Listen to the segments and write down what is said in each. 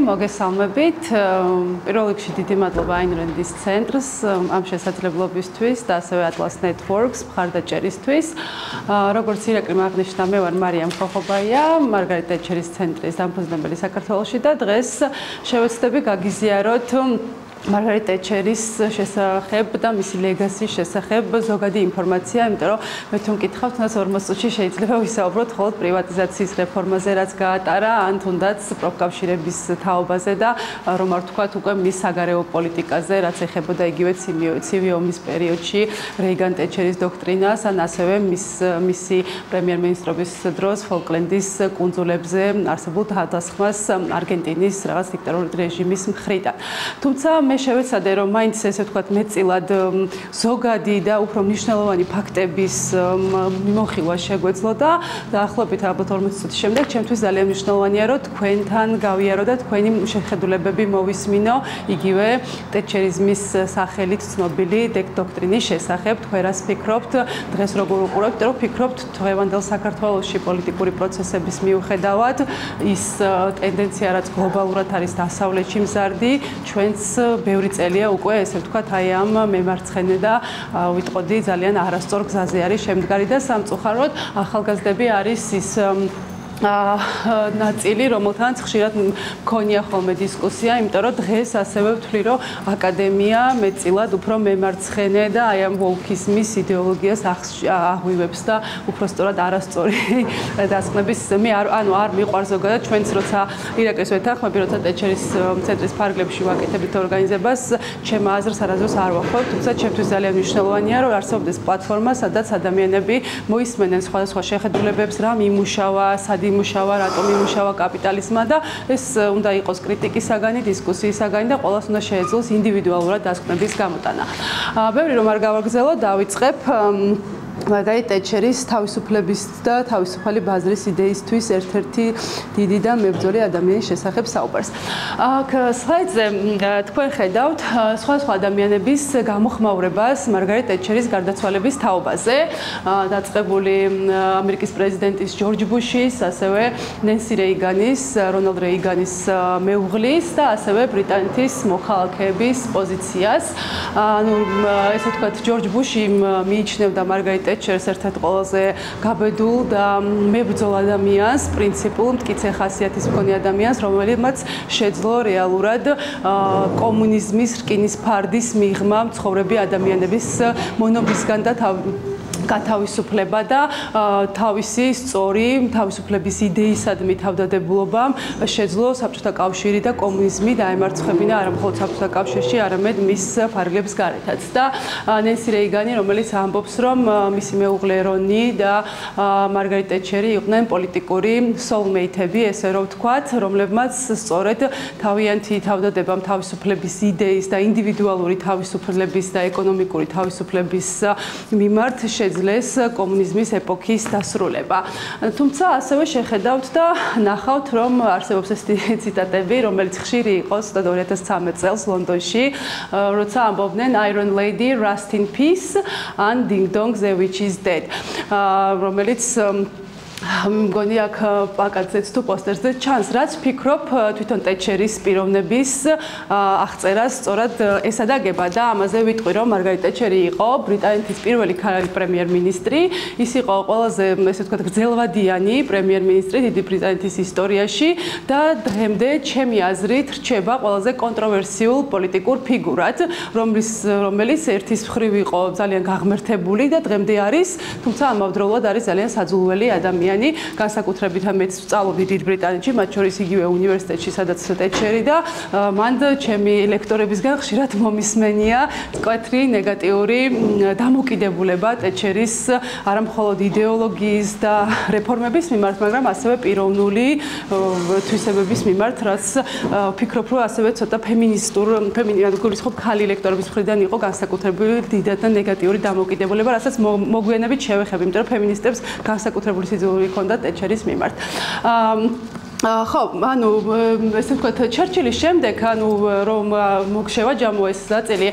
მოგესალმებით. პირველ რიგში დიდი მადლობა Ayn Rand-ის ცენტრს ამ შესაძლებლობისთვის და ასევე Atlas Networks მხარდაჭერისთვის. როგორც ირაკლიმ აღნიშნა, მე ვარ მარიამ ხოხობაია, მარგარეტ ტეტჩერის ცენტრის დამფუძნებელი საქართველოში და დღეს შევეცდები გაგიზიაროთ მარგარეტ ტეტჩერის შესახებ და მისი ლეგასის შესახებ ზოგადი ინფორმაცია, იმიტომ რომ მე თუ მკითხავთ, 40 წუთში შეიძლება ვისაუბროთ მხოლოდ პრივატიზაციის რეფორმაზე, რაც გაატარა, ან თუნდაც პროფკავშირების თაობაზე და რომ არ ვთქვათ უკვე მის საგარეო პოლიტიკაზე, რაც ეხებოდა იგივე ცივი ომის პერიოდში რეიგან ტეტჩერის დოქტრინას, ან ასევე მისი პრემიერ-მინისტრობის დროს ფოლკლენდის კუნძულებზე არსებულ დასხმას არგენტინის რაღაც დიქტატორული რეჟიმის მხრიდან. თუმცა მე შევეცადე რომ მაინც ესე ვთქვათ მეტწილად ზოგადი და უფრო მნიშვნელოვანი ფაქტების მიმოხილვა შეგვეძლო და დაახლოებით ალბათ 40 წუთის შემდეგ ჩემთვის ძალიან მნიშვნელოვანია რომ თქვენთან გავიარო და თქვენი შეხედულებები მოვისმინო იგივე ტეტჩერიზმის სახელით ცნობილი დოქტრინის შესახებ. თქვენ რას ფიქრობთ, დღეს როგორ უყურებთ, რომ ფიქრობთ დღევანდელ საქართველოში პოლიტიკური პროცესების მიუხედავად ის ტენდენცია რაც გლობალურად არის დასავლეთში მზარდი, ჩვენც ბევრი წელია უკვე ესე ვთქვათ აი ამ მემარცხენე და ვიტყოდი ძალიან არასწორ გზაზე არის შემდგარი და სამწუხაროდ ახალგაზრდები არის ის ნაწილი, რომელთანაც ხშირად მქონია ხოლმე დისკუსია, იმიტომ რომ დღეს ასევე ვთვლი, რომ აკადემია მეტწილად უფრო მემარცხენე და აი ამ ვოლკიზმის იდეოლოგიას აღვივებს და უფრო სწორად არასწორი დასკვნების მე არ მიყვარს ზოგადად ჩვენც როცა ირაკლის ვეთანხმები, როცა ტეტჩერის ცენტრის ფარგლებში ვაკეთებთ ორგანიზებას, ჩემ აზრს არასდროს არ ვახავთ, თუმცა ჩემთვის ძალიან მნიშვნელოვანია, რომ არსებობდეს პლატფორმა, სადაც ადამიანები მოისმენენ სხვადასხვა შეხედულებებს, რა მიმუშავა, იმუშავა, რატომ იმუშავა კაპიტალიზმმა და ეს უნდა იყოს კრიტიკისაგანი, დისკუსიისაგანი და ყველას უნდა შეეძლოს ინდივიდუალურად დასკვნების გამოტანა. ბევრი რომ არ გავაგზავნო, დავიწყებ მარგარეტ ტეტჩერის თავისუფლების და თავისუფალი ბაზრის იდეისთვის ერთ-ერთი დიდი და მებრძოლი ადამიანის შესახებ საუბარს. აქ სლაიდზე თქვენ ხედავთ სხვადასხვა ადამიანების გამოხმაურებას მარგარეტ ტეტჩერის გარდაცვალების თაობაზე, დაწყებული ამერიკის პრეზიდენტის ჯორჯ ბუშის, ასევე ნენსი რეიგანის, რონალდ რეიგანის მეუღლის და ასევე ბრიტანეთის მოქალაქეების პოზიციას. ანუ ესე ვთქვათ, ჯორჯ ბუში მიიჩნევდა მარგარეტ ტეტჩერს ერთ-ერთ ყველაზე გაბედულ და მებრძოლ ადამიანს, პრინციპულ, მტკიცე ხასიათის მქონე ადამიანს, რომელმაც შეძლო რეალურად კომუნიზმის რკინის ფარდის მიღმა მცხოვრები ადამიანების მონობისგან და გათავისუფლება და თავისი სწორი თავისუფლების იდეისადმი თავდადებულობამ შეძლო საბჭოთა კავშირი და კომუნიზმი დაემარცხებინა არა მხოლოდ საბჭოთა კავშირში, არამედ მის ფარგლებს გარეთაც. და ნენსი რეიგანი, რომელიც ამბობს, რომ მისი მეუღლე რონი და მარგარეტ ტეტჩერი იყვნენ პოლიტიკური soulmate-ები, ესე რომ ვთქვათ, რომლებმაც სწორედ თავიანთი თავდადებამ თავისუფლების იდეის და ინდივიდუალური თავისუფლების და ეკონომიკური თავისუფლების მიმართ შეძლეს კომუნიზმის ეპოქის დასრულება. თუმცა ასევე შეხედავთ და ნახავთ, რომ არსებობს ეს ციტატები, რომელიც ხშირი იყო ზუსტად 2013 წელს ლონდონში, როცა ამბობდნენ Iron Lady, Rest in Peace and Ding Dong, the Witch is Dead. რომელიც მგონი აქ პლაკატზეც თუ პოსტერზე ჩანს, რაც ფიქრობ თვითონ ტეტჩერის პიროვნების აღწერას სწორად ესადაგება და ამაზე ვიტყვი, რომ მარგარეტ ტეტჩერი იყო ბრიტანეთის პირველი ქალი პრემიერ-მინისტრი, ის იყო ყველაზე, ესე ვთქვათ, გრძელვადიანი პრემიერ-მინისტრი დიდი ბრიტანეთის ისტორიაში და დღემდე ჩემი აზრით რჩება ყველაზე კონტროვერსიულ პოლიტიკურ ფიგურად, რომელიც ერთის მხრივ იყო ძალიან გაღმერთებული და დღემდე არის, თუმცა ამავდროულად არის ძალიან საძულველი ადამიანი. განსაკუთრებით მეც ვსწავლობდი დიდ ბრიტანეთში, მათ შორის იგივე უნივერსიტეტში, სადაც ტეტჩერი და მან ჩემი ლექტორებისგან ხშირად მომისმენია მკვეთრი ნეგატიური დამოკიდებულება ტეტჩერის არა მხოლოდ იდეოლოგიის და რეფორმების მიმართ, მაგრამ ასევე პიროვნული თვისებების მიმართ, რაც ვფიქრობ, რომ ასევე ცოტა ფემინისტური ხალი ლექტორების მხრიდან იყო განსაკუთრებული დიდად და ნეგატიური დამოკიდებულება, რასაც მოგვიანებით შევეხები, იმიტომ რომ ფემინისტებს განსაკუთრებული სიძულვი ჰქონდათ ტეტჩერის მიმართ. ხო, ანუ ესე ვთქვათ, ჩერჩილის შემდეგ, ანუ რომ მოგშევაჯამო ეს ნაწილი,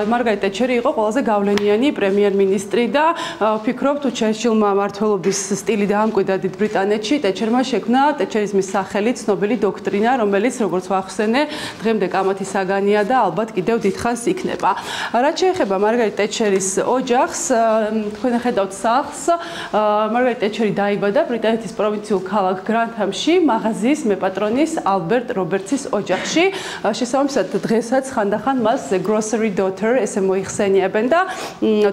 მარგარეტ ტეტჩერი იყო ყველაზე გავლენიანი პრემიერ-მინისტრი და ვფიქრობ, თუ ჩერჩილმა მმართველობის სტილი დაამკვიდრა დიდ ბრიტანეთში, ტეტჩერმა შექმნა ტეტჩერიზმის სახელით ცნობილი დოქტრინა, რომელიც როგორც ვახსენე, დღემდე კამათი საგანია და ალბათ კიდევ დიდხანს იქნება. რაც შეეხება მარგარეტ ტეტჩერის ოჯახს, თქვენ ხედავთ სახლს, მარგარეტ ტეტჩერი დაიბადა ბრიტანეთის პროვინციულ ქალაქ გრანთამში, მაღაზიის მეპატრონის ალბერტ რობერტსის ოჯახში. შესაბამისად, დღესაც ხანდახან მას The Grocery Daughter ესე მოიხსენიებენ და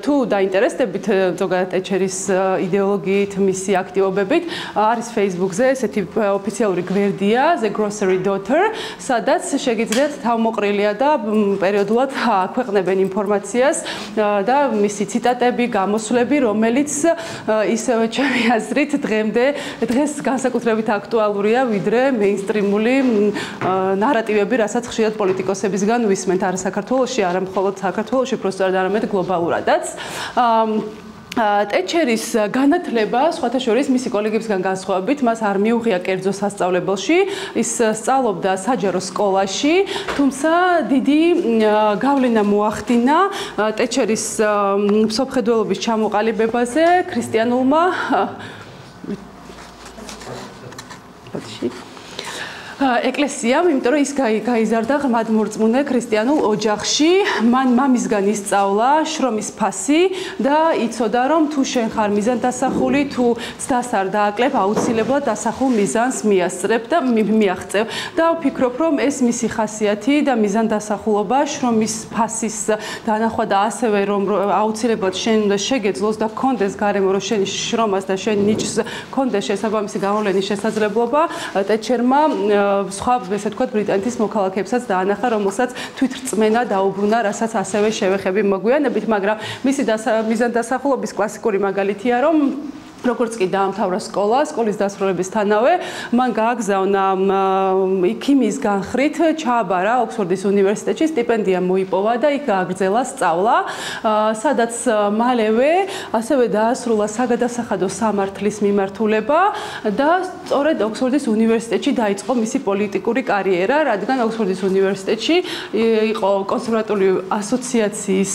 თუ დაინტერესდებით ზოგადად ტეტჩერის იდეოლოგიით, მისი აქტივობებით, არის Facebook-ზე ესეთი ოფიციალური გვერდია The Grocery Daughter, სადაც შეგიძლიათ თავმოყრილია და პერიოდულად აქვეყნებენ ინფორმაციას და მისი ციტატები, გამოსვლები, რომელიც ისევე ჩემი აზრით დღეს განსაკუთრებით აქტუალურია ვიდრე მეინსტრიმული ნარატივები, რასაც ხშირად პოლიტიკოსებისგან ვისმენთ არა საქართველოში, არა მხოლოდ საქართველოში, პროსტად არამედ გლობალურადაც. ტეტჩერის განათლება, სხვათა შორის მისი კოლეგებისგან განსხვავებით, მას არ მიუღია კერძო სასწავლებელში, ის სწავლობდა საჯარო სკოლაში, თუმცა დიდი გავლენა მოახდინა ტეტჩერის მსოფლმხედველობის ჩამოყალიბებაზე ქრისტიანულმა ეკლესიამ, იმიტომ რომ ის გაიზარდა ღმადმორწმუნე ქრისტიანულ ოჯახში, მან მამისგან ისწავლა შრომის ფასი და იცოდა რომ თუ შენ ხარ მიზანდასახული, თუ ცდას არ დააკლებ, აუცილებლად დასახულ მიზანს მიაღწევ და ვფიქრობ რომ ეს მისი ხასიათი და მიზანდასახულობა, შრომის ფასის დანახვა და ასევე რომ აუცილებლად შენ უნდა შეგეძლოს და გქონდეს გარემო რომ შენი შრომას და შენ ნიჭს გქონდეს შესაბამისი გამოვლენის შესაძლებლობა, ტეტჩერმა სხვა ესე ვთქვათ ბრიტანეთის მოქალაქეებსაც დაანახა, რომელსაც თვითრწმენა დაუბრუნა, რასაც ასევე შევეხები მოგვიანებით, მაგრამ მისი მიზანდასახულობის კლასიკური მაგალითია, რომ როგორც კი დაამთავრა სკოლის დასრულებისთანავე, მან გააგზავნა ქიმიის განხრით, ჩააბარა ოქსფორდის უნივერსიტეტში, სტიპენდია მოიპოვა და იქ გააგრძელა სწავლა, სადაც მალევე ასევე დაასრულა საგადასახადო სამართლის მიმართულება და სწორედ ოქსფორდის უნივერსიტეტში დაიწყო მისი პოლიტიკური კარიერა, რადგან ოქსფორდის უნივერსიტეტში იყო კონსერვატორული ასოციაციის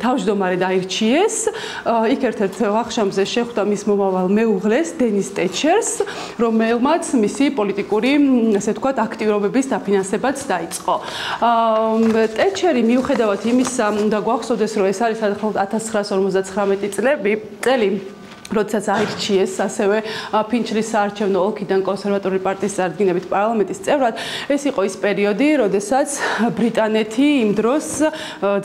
თავმჯდომარე დაირჩიეს, იქ ერთ-ერთ ვახშამზე შეხვდა მის მომავალ მეუღლეს დენის ტეტჩერს, რომელმაც მისი პოლიტიკური, ასე ვთქვათ, აქტივობების დაფინანსებაც დაიწყო. ტეტჩერი მიუხედავად იმისა, უნდა გვახსოვდეს, რომ ეს არის 1959 წელი, როდესაც აირჩიეს ასევე ფინჩრის საარჩევნო ოლქიდან კონსერვატორული პარტიის წარდგინებით პარლამენტის წევრად, ეს იყო ის პერიოდი, როდესაც ბრიტანეთი იმ დროს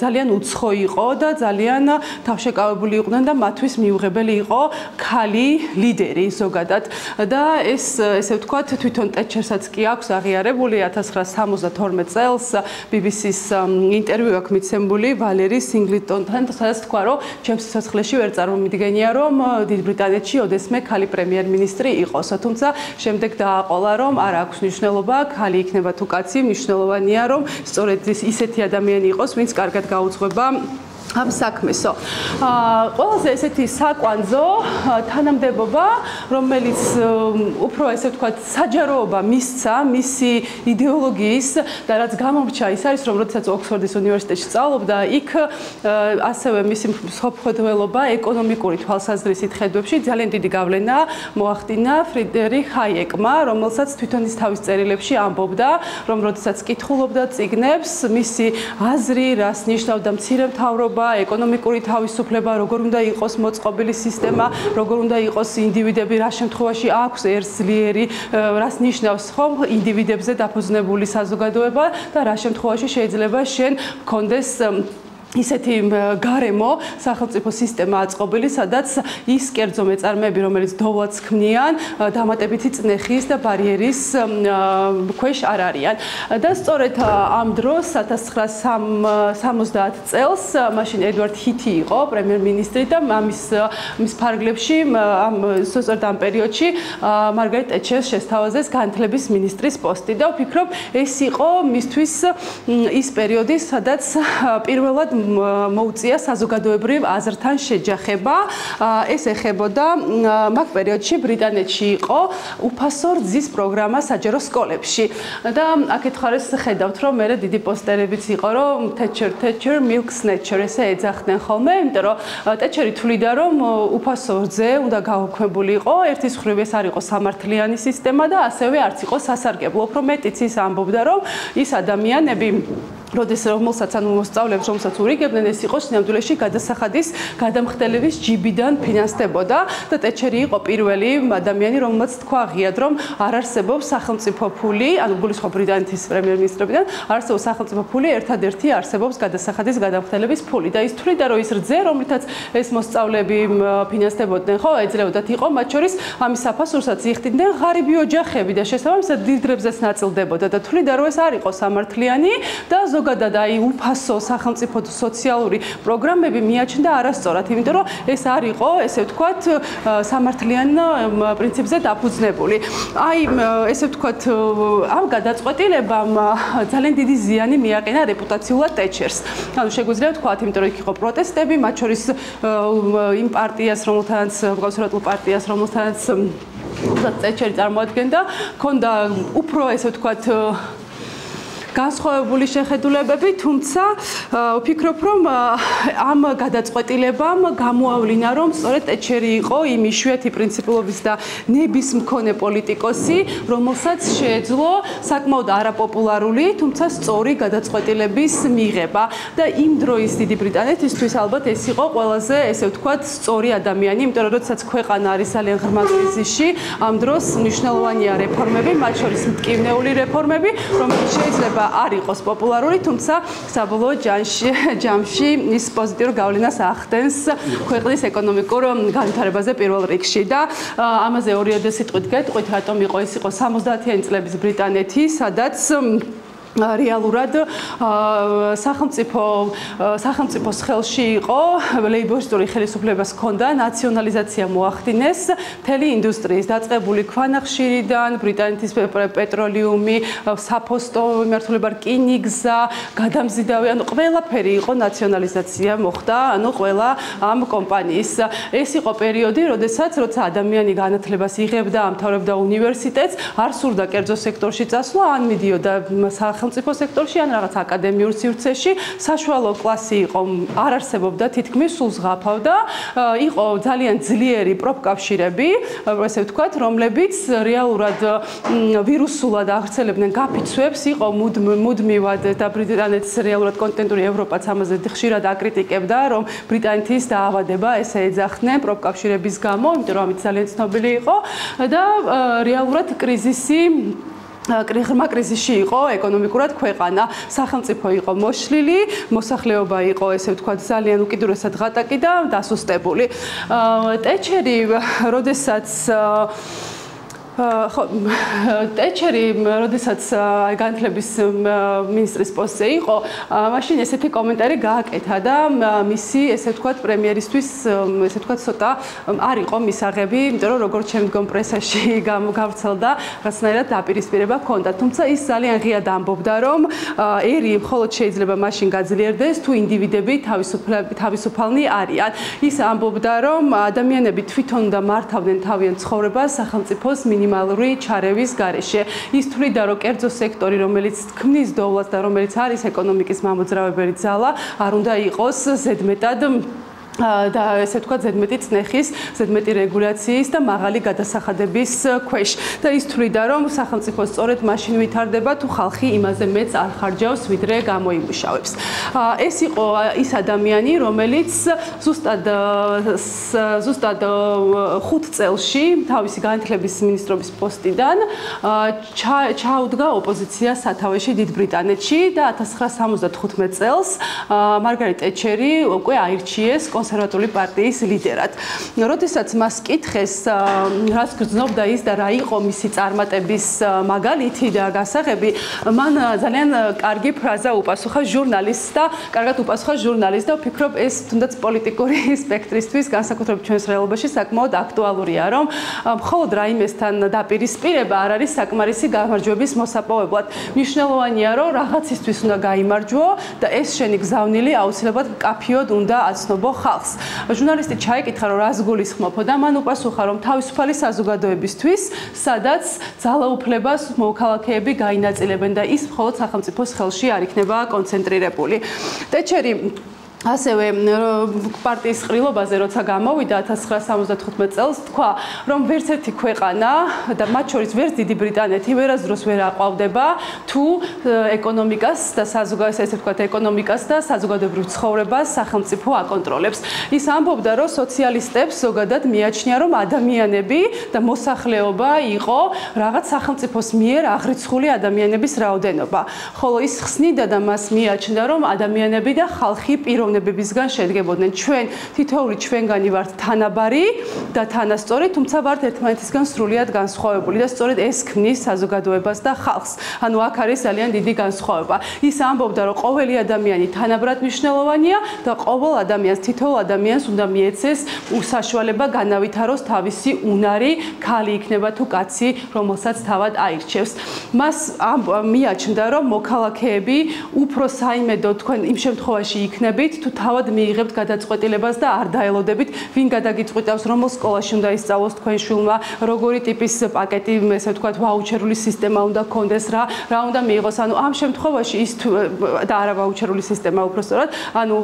ძალიან უცხო იყო და ძალიან თავშეკავებული იყვნენ და მათთვის მიუღებელი იყო ქალი ლიდერი ზოგადად და ეს ესე ვთქვათ თვითონ ტეტჩერსაც კი აქვს აღიარებული 1972 წელს BBC-ს ინტერვიუ აქვს მიცემული ვალერი სინგლიტონთან, სადაც თქვა, რომ ჩემს სიცოცხლეში ვერ წარმომიდგენია, რომ დიდ ბრიტანეთში ოდესმე ქალი პრემიერ-მინისტრი იყოს, თუმცა შემდეგ დააყოლა, რომ არ აქვს მნიშვნელობა, ქალი იქნება თუ კაცი, მნიშვნელოვანია, რომ სწორედ ისეთი ადამიანი იყოს, ვინც კარგად გაუძღვება ამ საქმესო. ყველაზე ესეთი საკვანძო თანამდებობა, რომელიც უფრო ესე ვთქვათ, საჯაროობა მისცა მისი იდეოლოგიის და რაც გამორჩა ის არის, რომ როდესაც ოქსფორდის უნივერსიტეტში სწავლობდა, იქ ასევე მისი მსოფლმხედველობა ეკონომიკური თვალსაზრისით ხედვებში ძალიან დიდი გავლენა მოახდინა ფრიდერიხ ჰაიეკმა, რომელსაც თვითონ ის თავის წერილებში ამბობდა, რომ როდესაც კითხულობდა წიგნებს, მისი აზრი, რას ნიშნავდა მცირე მთავრობა, ეკონომიკური თავისუფლება, როგორ უნდა იყოს მოწყობილი სისტემა, როგორ უნდა იყოს ინდივიდები, რა შემთხვევაში აქვს ერთძლიერი, რას ნიშნავს ხომ ინდივიდებზე დაფუძნებული საზოგადოება და რა შემთხვევაში შეიძლება შენ გქონდეს ისეთი გარემო სახელმწიფო სისტემა აწყობილი, სადაც ის კერძო მეწარმეები, რომელიც დოვლადს ქმნიან, დამატებითი წნეხის და ბარიერის ქვეშ არ არიან. და სწორედ ამ დროს 1970 წელს მაშინ ედვარდ ჰითი იყო პრემიერ-მინისტრი და მის ფარგლებში სწორედ ამ პერიოდში მარგარეტ ტეტჩერს შესთავაზეს განათლების მინისტრის პოსტი და ვფიქრობ, ეს იყო მისთვის ის პერიოდი, სადაც პირველად მოუწია საზოგადოებრივ აზრთან შეჯახება. ეს ეხებოდა მაგ პერიოდში ბრიტანეთში იყო უფასო რძის პროგრამა საჯარო სკოლებში და აქეთ ხარეს ხედავთ რომ მე დიდი პოსტერებიც იყო რომ Thatcher milk snatcher ესე ეძახდნენ ხოლმე, იმიტომ რომ Thatcher-ი თვლიდა რომ უფასო რძე უნდა გაუქმებული იყო, ერთის მხრივ ეს არ იყო სამართლიანი სისტემა და ასევე არც იყო სასარგებლო. უფრო მეტიც ის ამბობდა რომ ის ადამიანები რომელსაც ანუ მოსწავლეებს რომელსაც ურიგებდნენ ეს იყო სინამდვილეში გადასახადის გადამხდელების ჯიბიდან ფინანსდებოდა და ტეჩერი იყო პირველი ადამიანი რომელმაც თქვა ღიად რომ არ არსებობს სახელმწიფო ფული ანუ გულისხმობ ბრიტანეთის პრემიერ-მინისტრებიდან არ არსებობს სახელმწიფო ფული ერთადერთი არსებობს გადასახადის გადამხდელების ფული და ის თვლიდა რომ ის რძე რომლითაც ეს მოსწავლეები ფინანსდებოდნენ ხო ეძლეოდათ იყო მათ შორის ამის საფასურსაც იხდიდნენ ღარიბი ოჯახები და შესაბამისად დიდ დრებზეც ნაწილდებოდა და თვლიდა რომ ეს არ იყო სამართლიანი და ზოგადად აი უფასო სახელმწიფო სოციალური პროგრამები მიაჩნდა არასწორად, იმიტომ რომ ეს არ იყო, ესე ვთქვათ, სამართლიან პრინციპზე დაფუძნებული. აი, ესე ვთქვათ, ამ გადაწყვეტილებამ ძალიან დიდი ზიანი მიაყენა რეპუტაციულად ტეჩერს. ანუ შეგვიძლია ვთქვათ, იმიტომ რომ იქ იყო პროტესტები, მათ შორის იმ პარტიას, რომელთანაც კონსერვატულ პარტიას, რომელთანაც ტეჩერი წარმოადგენდა, ჰქონდა უფრო ესე ვთქვათ განსხვავებული შეხედულებები, თუმცა ვფიქრობ, რომ ამ გადაწყვეტილებამ გამოავლინა, რომ სწორედ ტეჩერი იყო იმ იშვიათი პრინციპულობის და ნების მქონე პოლიტიკოსი, რომელსაც შეეძლო საკმაოდ არაპოპულარული, თუმცა სწორი გადაწყვეტილების მიღება და იმ დროის დიდი ბრიტანეთისთვის ალბათ ეს იყო ყველაზე, ესე ვთქვათ, სწორი ადამიანი, იმიტომ რომ როდესაც ქვეყანა არის ძალიან ღრმა კრიზისში, ამ დროს მნიშვნელოვანია რეფორმები, მათ შორის მტკივნეული რეფორმები, რომელიც შეიძლება არ იყოს პოპულარული, თუმცა საბოლოო ჯამში ის პოზიტიურ გავლენას ახდენს ქვეყნის ეკონომიკურ განვითარებაზე პირველ რიგში და ამაზე 2 სიტყვით გეტყვით, რატომ იყო ეს იყო 70-იანი წლების ბრიტანეთი, სადაც რეალურად სახელმწიფოს ხელში იყო ლეიბორისტული ხელისუფლებას ჰქონდა ნაციონალიზაცია მოახდინეს მთელი ინდუსტრიის დაწყებული ქვანახშირიდან ბრიტანეთის პეტროლიუმი საფოსტო მიმართულება რკინიგზა გადამზიდავი ანუ ყველაფერი იყო ნაციონალიზაცია მოხდა ანუ ყველა ამ კომპანიის ეს იყო პერიოდი როდესაც როცა ადამიანი განათლებას იღებდა ამთავრებდა უნივერსიტეტს არ სურდა კერძო სექტორში წასვლა ან მიდიოდა სახელმწიფო სექტორში ან რაღაც აკადემიურ სივრცეში საშუალო კლასი იყო არ არსებობდა თითქმის სულ ზღაფავდა იყო ძალიან ძლიერი პროფკავშირები ესე ვთქვათ რომლებიც რეალურად ვირუსულად აღრძელებდნენ გაფიცვებს იყო მუდმივად და ბრიტანეთის რეალურად კონტინენტური ევროპაც ამაზე ხშირად აკრიტიკებდა რომ ბრიტანეთის დაავადება ესე ეძახდნენ პროფკავშირების გამო იმიტომ რომ ამით ძალიან ცნობილი იყო და რეალურად კრიზისი ღრმა კრიზისში იყო ეკონომიკურად ქვეყანა, სახელმწიფო იყო მოშლილი, მოსახლეობა იყო ესე ვთქვათ ძალიან უკიდურესად ღატაკი და დასუსტებული. ტეჩერი, როდესაც ტეჩერი, როდესაც განათლების მინისტრის პოსტზე იყო, მაშინ ესეთი კომენტარი გააკეთა და მისი ესე ვთქვათ პრემიერისთვის ესე ვთქვათ ცოტა არ იყო მისაღები, იმიტომ რომ როგორც შემდგომ პრესაში გავრცელდა, რაღაცნაირად დაპირისპირება ჰქონდა. თუმცა ის ძალიან ღიად ამბობდა, რომ ერი მხოლოდ შეიძლება მაშინ გაძლიერდეს, თუ ინდივიდები თავისუფალნი არიან. ის ამბობდა, რომ ადამიანები თვითონ და მართავდნენ თავიანთ ცხოვრებას სახელმწიფოს მინიმალური ჩარევის გარეშე. ის თვლიდა, რომ კერძო სექტორი, რომელიც ქმნის დოვლას და რომელიც არის ეკონომიკის მამოძრავებელი ძალა, არ უნდა იყოს ზედმეტად და ესე ვთქვათ ზედმეტი წნეხის, ზედმეტი რეგულაციის და მაღალი გადასახადების ქვეშ. და ის თვლიდა, რომ სახელმწიფო სწორედ მაშინ ვითარდება, თუ ხალხი იმაზე მეც არ ხარჯავს, ვიდრე გამოიმუშავებს. ეს იყო ის ადამიანი, რომელიც ზუსტად 5 წელში თავისი განათლების მინისტრობის პოსტიდან ჩაუდგა ოპოზიციას სათავეში დიდ ბრიტანეთში და 1975 წელს მარგარეტ ტეჩერი უკვე აირჩიეს კონსერვატული პარტიის ლიდერად. როდესაც მას კითხეს, რას გრძნობდა ის და რა იყო მისი წარმატების მაგალითი და გასაღები, მან ძალიან კარგი ფრაზა უპასუხა ჟურნალისტს და კარგად უპასუხა ჟურნალისტს და ვფიქრობ ეს თუნდაც პოლიტიკური სპექტრისთვის განსაკუთრებით ჩვენს რეალობაში საკმაოდ აქტუალურია, რომ მხოლოდ რაიმესთან დაპირისპირება არ არის საკმარისი გამარჯვების მოსაპოვებლად. მნიშვნელოვანია, რომ რაღაცისთვის უნდა გაიმარჯვო და ეს შენი გზავნილი აუცილებლად კაფიოდ უნდა აცნობო ხალხს. ჟურნალისტი ჩაიკითხა, რომ რას გულისხმობ და მან უპასუხა, რომ თავისუფალი საზოგადოებისთვის, სადაც ძალაუფლებას მოქალაქეები გაინაწილებენ და ის მხოლოდ სახელმწიფოს ხელში არ იქნება კონცენტრირებული. ტეჩერი ასევე პარტიის ყრილობაზე როცა გამოვიდა 1975 წელს თქვა, რომ ვერც ერთი ქვეყანა და მათ შორის ვერც დიდი ბრიტანეთი ვერასდროს ვერ აყვავდება თუ ეკონომიკას და ეკონომიკას და საზოგადოებრივ ცხოვრებას სახელმწიფო აკონტროლებს. ის ამბობდა, რომ სოციალისტებს ზოგადად მიაჩნია, რომ ადამიანები და მოსახლეობა იყო რაღაც სახელმწიფოს მიერ აღრიცხული ადამიანების რაოდენობა. ხოლო ის ხსნიდა და მას მიაჩნდა, რომ ადამიანები და ხალხი პიროვნებებისგან შედგებოდნენ. ჩვენ თითოეული ჩვენგანი ვართ თანაბარი და თანასწორი, თუმცა ვართ ერთმანეთისგან სრულიად განსხვავებული და სწორედ ეს ქმნის საზოგადოებას და ხალხს. ანუ აქ არის ძალიან დიდი განსხვავება. ის ამბობდა, რომ ყოველი ადამიანი თანაბრად მნიშვნელოვანია და ყოველ ადამიანს, თითოეულ ადამიანს უნდა მიეცეს საშუალება განავითაროს თავისი უნარი, ქალი იქნება თუ კაცი, რომელსაც თავად აირჩევს. მას მიაჩნდა, რომ მოქალაქეები უფრო საიმედო თქვენ იმ შემთხვევაში იქნებით, თუ თავად მიიღებთ გადაწყვეტილებას და არ დაელოდებით, ვინ გადაგიწყვიტავს, რომელ სკოლაში უნდა ისწავლოს თქვენ შვილმა, როგორი ტიპის პაკეტი, ესე ვთქვათ, ვაუჩერული სისტემა უნდა გქონდეს, რა უნდა მიიღოს. ანუ ამ შემთხვევაში ის და არა ვაუჩერული სისტემა უბრალოდ, ანუ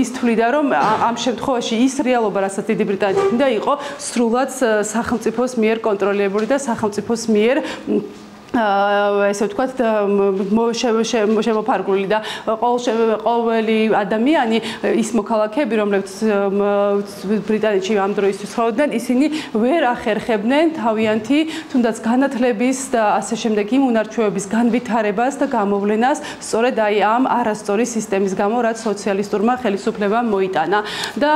ის თვლიდა, რომ ამ შემთხვევაში ის რეალობა, რასაც დიდი ბრიტანეთი უნდა იყო, სრულად სახელმწიფოს მიერ კონტროლირებული და სახელმწიფოს მიერ ესე ვთქვათ შემოფარგლული და ყოველი ადამიანი ის მოქალაქეები, რომლებიც ბრიტანეთში ამ დროისთვის ცხოვრობდნენ, ისინი ვერ ახერხებდნენ თავიანთი თუნდაც განათლების და ასე შემდეგ იმ უნარჩვევების განვითარებას და გამოვლენას სწორედ აი ამ არასწორი სისტემის გამო, რაც სოციალისტურმა ხელისუფლებამ მოიტანა. და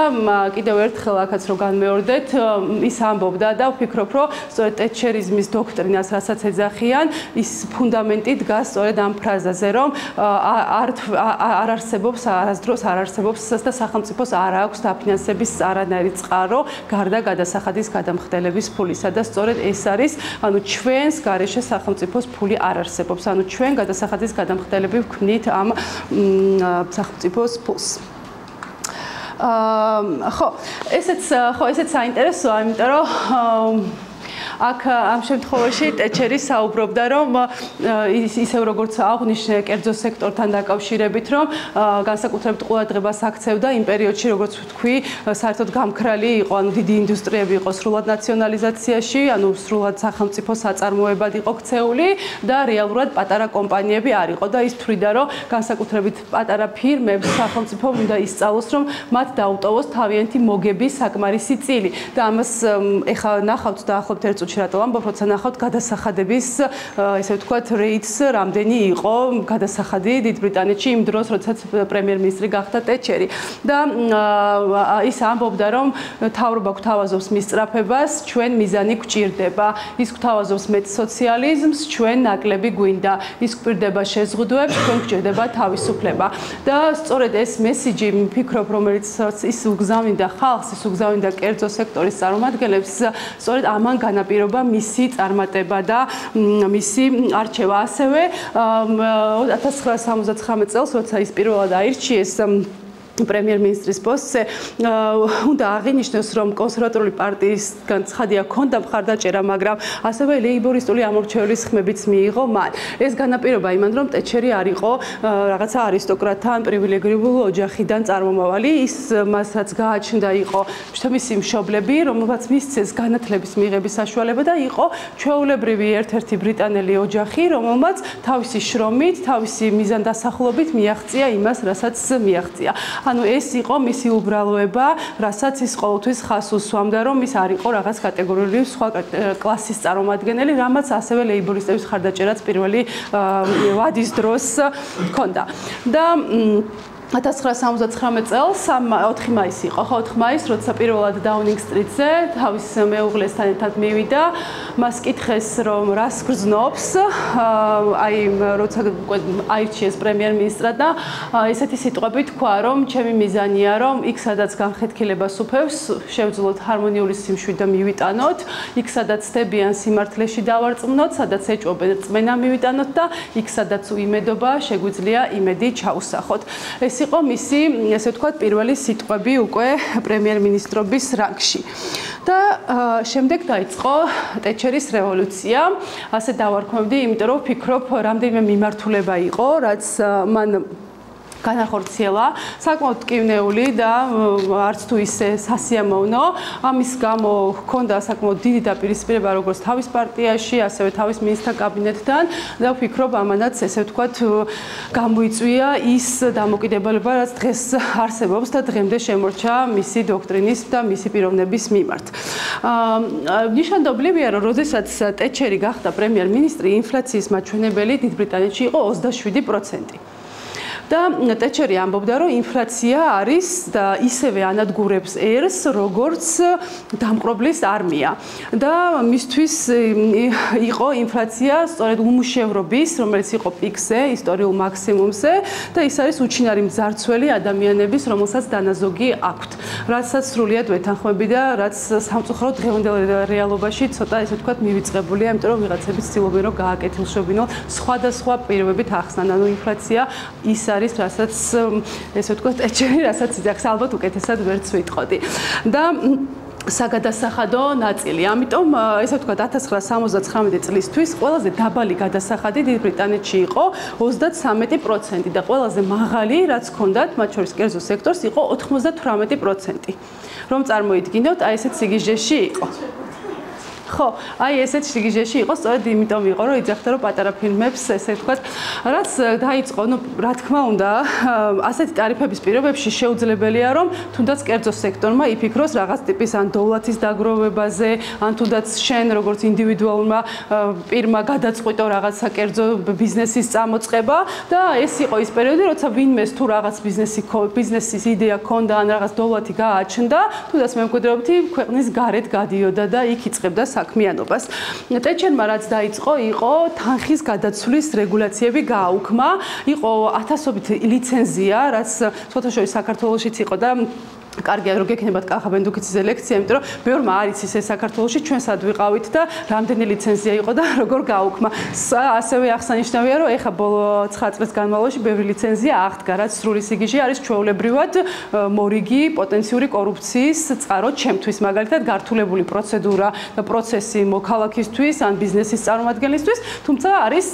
კიდევ ერთხელ აქაც რო განმეორდეთ, ის ამბობდა და ვფიქრობ, რომ სწორედ ტეტჩერიზმის დოქტრინას, რასაც ეძახიან, ის ფუნდამენტი დგას სწორედ ამ ფრაზაზე, რომ არ არსებობს, არასდროს არ არსებობს და სახელმწიფოს არ აქვს დაფინანსების არანაირი წყარო გარდა გადასახადის გადამხდელების ფულისა და სწორედ ეს არის, ანუ ჩვენს გარეშე სახელმწიფოს ფული არ არსებობს, ანუ ჩვენ გადასახადის გადამხდელები ვქმნით ამ სახელმწიფოს ფულს. ხო, ესეც საინტერესოა, იმიტომ რომ აქ ამ შემთხვევაში ტეჩერი საუბრობდა, რომ ისევ როგორც აღნიშნე კერძო სექტორთან დაკავშირებით, რომ განსაკუთრებით ყურადღებას აქცევდა იმ პერიოდში, როგორც ვთქვი, საერთოდ გამქრალი იყო, ანუ დიდი ინდუსტრიები იყო სრულად ნაციონალიზაციაში, ანუ სრულად სახელმწიფო საწარმოებად იყო ქცეული და რეალურად პატარა კომპანიები არ იყო და ის თვლიდა, რომ განსაკუთრებით პატარა ფირმებს სახელმწიფო უნდა ისწავლოს, რომ მათ დაუტოვოს თავიანთი მოგების საკმარისი წილი და ამას ეხლა ნახავთ და ახლობთ ერთ წუთში რატო ამბობ, როცა ნახავთ გადასახადების, ესე ვთქვათ, რეიტს რამდენი იყო გადასახადი დიდ ბრიტანეთში იმ დროს, როდესაც პრემიერ-მინისტრი გახდა ტეჩერი. და ის ამბობდა, რომ მთავრობა გვთავაზობს მისწრაფებას, ჩვენ მიზანი გვჭირდება. ის გვთავაზობს მეტ სოციალიზმს, ჩვენ ნაკლები გვინდა. ის გვპირდება შეზღუდვებს, ჩვენ გვჭირდება თავისუფლება. და სწორედ ეს მესიჯი, ვფიქრობ, რომელიც ის უგზავნიდა ხალხს, ის უგზავნიდა კერძო სექტორის წარმომადგენლებს, სწორედ ამან განაპირობა მისი წარმატება და მისი არჩევა. ასევე 1979 წელს, როცა ის პირველად აირჩიეს პრემიერ-მინისტრის პოსტზე, უნდა აღინიშნოს, რომ კონსერვატორული პარტიისგან ცხადია ჰქონდა მხარდაჭერა, მაგრამ ასევე ლეიბორისტული ამორჩევლის ხმებიც მიიღო მან. ეს განაპირობა იმან, რომ ტეჩერი არ იყო რაღაცა არისტოკრატთა ან პრივილეგირებული ოჯახიდან წარმომავალი, ის მას რაც გააჩნდა იყო მისი მშობლები, რომელსაც მისცეს განათლების მიღების საშუალება და იყო ჩვეულებრივი ერთ-ერთი ბრიტანელი ოჯახი, რომელმაც თავისი შრომით, თავისი მიზანდასახულობით მიაღწია იმას, რასაც მიაღწია. ანუ ეს იყო მისი უბრალოება, რასაც ის ყოველთვის ხაზს უსვამდა, რომ ის არ იყო რაღაც კატეგორიული სხვა კლასის წარმომადგენელი, რამაც ასევე ლეიბორისტების მხარდაჭერაც პირველი ვადის დროს ჰქონდა. და 1979 წელს 4 მაისი იყო, ხო 4 მაისს, როცა პირველად დაუნინგ სტრიტზე თავის მეუღლესთან ერთად მივიდა, მას კითხეს, რომ რას გრძნობს, აი როცა აირჩიეს პრემიერ-მინისტრად და ესეთი სიტყვები თქვა, რომ ჩემი მიზანია, რომ იქ სადაც განხეთქილებას უფევს, შევძლოთ ჰარმონიული სიმშვიდე მივიტანოთ, იქ სადაც ცდებიან სიმართლეში დავარწმუნოთ, სადაც ეჭვობენ რწმენა მივიტანოთ და იქ სადაც უიმედობა შეგვიძლია იმედი ჩაუსახოთ. ეს იყო მისი, ესე ვთქვათ, პირველი სიტყვები უკვე პრემიერ-მინისტრობის რანგში. და შემდეგ დაიწყო ტეჩერის რევოლუცია. ასე დავარქმევდი, იმიტომ რომ ვფიქრობ, რამდენიმე მიმართულება იყო, რაც მან განახორციელა, საკმაოდ ტკივნეული და არც თუ ისე სასიამოვნო. ამის გამო ჰქონდა საკმაოდ დიდი დაპირისპირება როგორც თავის პარტიაში, ასევე თავის მინისტრთა კაბინეტთან და ვფიქრობ, ამანაც ესე ვთქვათ, გამოიწვია ის დამოკიდებულება, რაც დღეს არსებობს და დღემდე შემორჩა მისი დოქტრინის და მისი პიროვნების მიმართ. ნიშანდობლივია, რომ როდესაც ტეჩერი გახდა პრემიერ-მინისტრი, ინფლაციის მაჩვენებელი დიდ ბრიტანეთში იყო 27%. და ტეჩერი ამბობდა, რომ ინფლაცია არის და ისევე ანადგურებს ერს, როგორც დამპყრობლის არმია. და მისთვის იყო ინფლაცია სწორედ უმუშევრობის, რომელიც იყო პიკზე, ისტორიულ მაქსიმუმზე და ის არის უჩინარი მძარცველი ადამიანების, რომელსაც დანაზოგი აქვთ. რასაც სრულიად ვეთანხმები და რაც სამწუხაროდ დღევანდელ რეალობაში ცოტა ესე ვთქვათ მივიწყებულია, იმიტომ რომ ვიღაცები ცდილობენ რომ გააკეთილშობინონ სხვადასხვა პირობებით ახსნან, ანუ ინფლაცია ის არის, რასაც ესე ვთქვათ, ტეჩერი, რასაც იძახს, ალბათ უკეთესად ვერც ვიტყოდი. და საგადასახადო ნაწილი. ამიტომ ესე ვთქვათ 1979 წლისთვის ყველაზე დაბალი გადასახადი დიდ ბრიტანეთში იყო 33% და ყველაზე მაღალი, რაც ჰქონდათ, მათ შორის კერძო სექტორს, იყო 98%. რომ წარმოიდგინოთ, აი ესეთ სიგიჟეში იყო. ხო, აი ესეთ სიგიჟეში იყო, სწორედ იმიტომ იყო, რომ იძახდა, რომ პატარა ფილმებს, ესე ვთქვათ, რაც დაიწყო, ну, რა თქმა უნდა, ასეთი ტარიფების პირობებში შეუძლებელია, რომ თუნდაც კერძო სექტორმა იფიქროს რაღაც ტიპის ან დოვლათის დაგროვებაზე, ან თუნდაც შენ როგორც ინდივიდუალურმა პირმა გადაწყვიტო რაღაცა კერძო ბიზნესის წამოწყება და ეს იყო ის პერიოდი, როცა ვინმეს თუ რაღაც ბიზნესის იდეა ჰქონდა, ან რაღაც დოვლათი გააჩნდა, თუნდაც მემკვიდრეობითი ქვეყნის გარეთ გადიოდა და იქ იწყებდა საქმიანობას. ტეჩერმა რაც დაიწყო, იყო თანხის გადაცვლის რეგულაციები გააუქმა, იყო ათასობით ლიცენზია, რაც ფოთაშორის საქართველოშიც იყო და კარგია რომ გექნებათ კახაბენდუკიცის ლექცია, იმიტომ რომ ბევრმა არ იცის ეს საქართველოში, ჩვენ სად ვიყავით და რამდენი ლიცენზია იყო და როგორ გააუქმა. ასევე აღსანიშნავია, რომ ეხა ბოლო 9 წლის განმავლობაში ბევრი ლიცენზია აღდგა, რაც სრული სიგიჟე არის ჩვეულებრივად მორიგი პოტენციური კორუფციის წყარო ჩემთვის, მაგალითად გართულებული პროცედურა და პროცესი მოქალაქისთვის ან ბიზნესის წარმომადგენლისთვის, თუმცა არის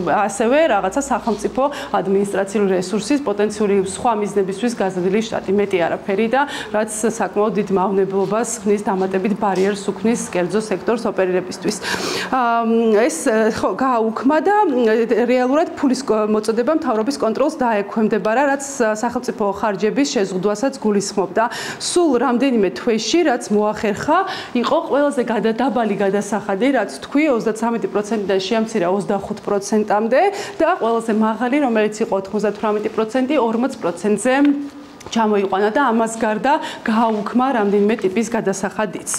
ასევე რაღაცა სახელმწიფო ადმინისტრაციული რესურსის პოტენციური სხვა მიზნებისთვის გაზრდილი შტატი, მეტი არაფერი და რაც საკმაოდ დიდ მავნებლობას ხნის დამატებით ბარიერს უქმნის კერძო სექტორს ოპერირებისთვის. ეს ხო გააუქმა და რეალურად ფულის მოწოდება მთავრობის კონტროლს დაექვემდებარა, რაც სახელმწიფო ხარჯების შეზღუდვასაც გულისხმობდა. სულ რამდენიმე თვეში, რაც მოახერხა, იყო ყველაზე დაბალი გადასახადი, რაც თქვი 33%-დან შეამცირა 25%-მდე და ყველაზე მაღალი, რომელიც იყო 98%, 40%-ზე ჩამოიყვანა და ამას გარდა გააუქმა რამდენიმე ტიპის გადასახადიც.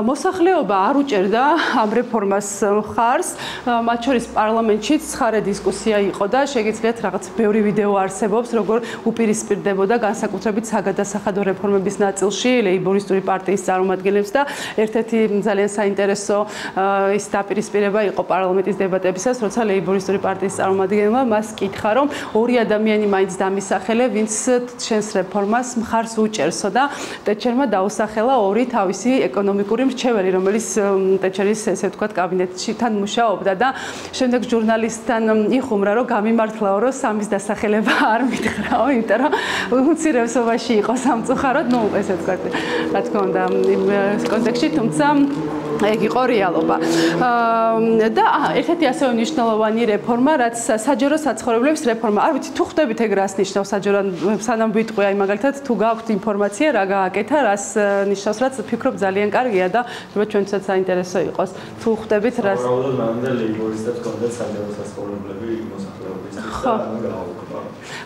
მოსახლეობა არ უჭერდა ამ რეფორმას მხარს, მათ შორის პარლამენტშიც ცხარე დისკუსია იყო და შეგიძლიათ რაღაც ბევრი ვიდეო არსებობს, როგორ უპირისპირდებოდა განსაკუთრებით საგადასახადო რეფორმების ნაწილში ლეიბორისტული პარტიის წარმომადგენლებს და ერთ-ერთი ძალიან საინტერესო ის დაპირისპირება იყო პარლამენტის დებატებისას, როცა ლეიბორისტული პარტიის წარმომადგენელმა მას კითხა, რომ ორი ადამიანი მაინც დამისახელე, ვინც შენს რეფორმას მხარს უჭერსო და ტეჩერმა დაუსახელა ორი თავისი ეკონომიკური მრჩეველი, რომელიც ტეჩერის ესე ვთქვათ კაბინეტში თან მუშაობდა და შემდეგ ჟურნალისტთან იხუმრა, რომ გამიმართლაო, რომ სამის დასახელება არ მითხრაო, იმიტომ რომ უმცირესობაში იყო სამწუხაროდ, ну ესე ვთქვათ, რა თქმა უნდა იმ კონტექსტში, თუმცა ეგ იყო რეალობა. და ერთ-ერთი ასევე მნიშვნელოვანი რეფორმა, რაც საჯარო საცხოვრებლების რეფორმა. არ ვიცი, თუ ხვდებით ეგ რას ნიშნავს საჯარო, სანამ ვიტყვი, აი მაგალითად, თუ გაქვთ ინფორმაცია, რა გააკეთა, რას ნიშნავს, რაც ვფიქრობ ძალიან კარგია და ჩვენთვისაც საინტერესო იყოს. თუ ხვდებით რას. უბრალოდ მანამდე ლეიბორისტებს ჰქონდათ საჯარო საცხოვრებლები მოსახლეობის.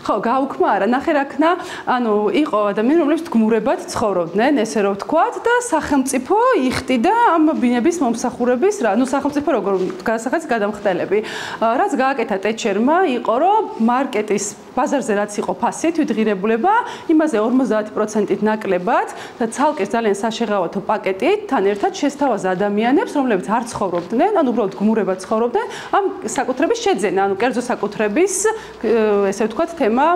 ხო, გაუქმა არა, ნახე რა ქნა, ანუ იყო ადამიანები, რომლებიც გმურებად ცხოვრობდნენ, ესე რომ ვთქვათ და სახელმწიფო იხდიდა ამ ბინების მომსახურების, ანუ სახელმწიფო როგორ განსახადს გადამხდელები. რაც გააკეთა ტეჩერმა იყო, რომ მარკეტის ბაზარზე რაც იყო ფასი, თვითღირებულება, იმაზე 50%-ით ნაკლებად და ცალკე ძალიან საშეღავათო პაკეტით თან ერთად შესთავაზა ადამიანებს, რომლებიც არ ცხოვრობდნენ, ანუ უბრალოდ გმურებად ცხოვრობდნენ, ამ საკუთრების შეძენა, ანუ კერძო საკუთრების, ესე ვთქვათ, თემა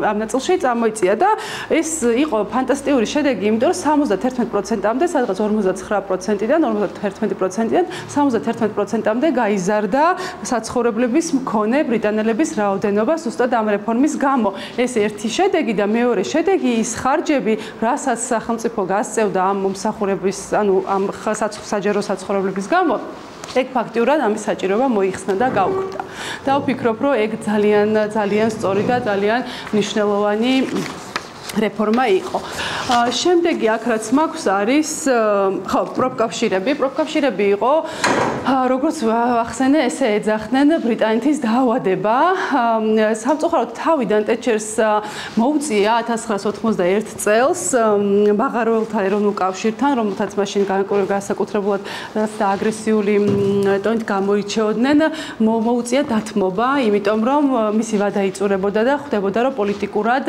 ამ ნაწილში წამოიწია და ეს იყო ფანტასტიკური შედეგი, იმიტომ რომ 71%-მდე, სადღაც 59%-დან 51%-დან 71%-მდე გაიზარდა საცხოვრებლების მქონე ბრიტანელების რაოდენობა სუსტად ამ რეფორმის გამო. ეს ერთი შედეგი და მეორე შედეგი ის ხარჯები, რასაც სახელმწიფო გასწევდა ამ მომსახურების, ანუ ამ საჯარო საცხოვრებლების გამო, ეგ ფაქტიურად ამის საჭიროება მოიხსნა და გაუქმდა. და ვფიქრობ, რომ ეგ ძალიან სწორი და ძალიან მნიშვნელოვანი რეფორმა იყო. შემდეგი აქ რაც მაქვს არის ხო, პროფკავშირები იყო, როგორც ახსენე, ესე ეძახდნენ ბრიტანეთის დაავადება. სამწუხაროდ თავიდან ტეჩერს მოუწია 1991 წელს მაღაროელთა ეროვნულ კავშირთან, რომელთაც მაშინ განსაკუთრებულად და აგრესიული ტონით გამოირჩეოდნენ, მოუწია დათმობა, იმიტომ რომ მისი ვადა იწურებოდა და ხვდებოდა, რომ პოლიტიკურად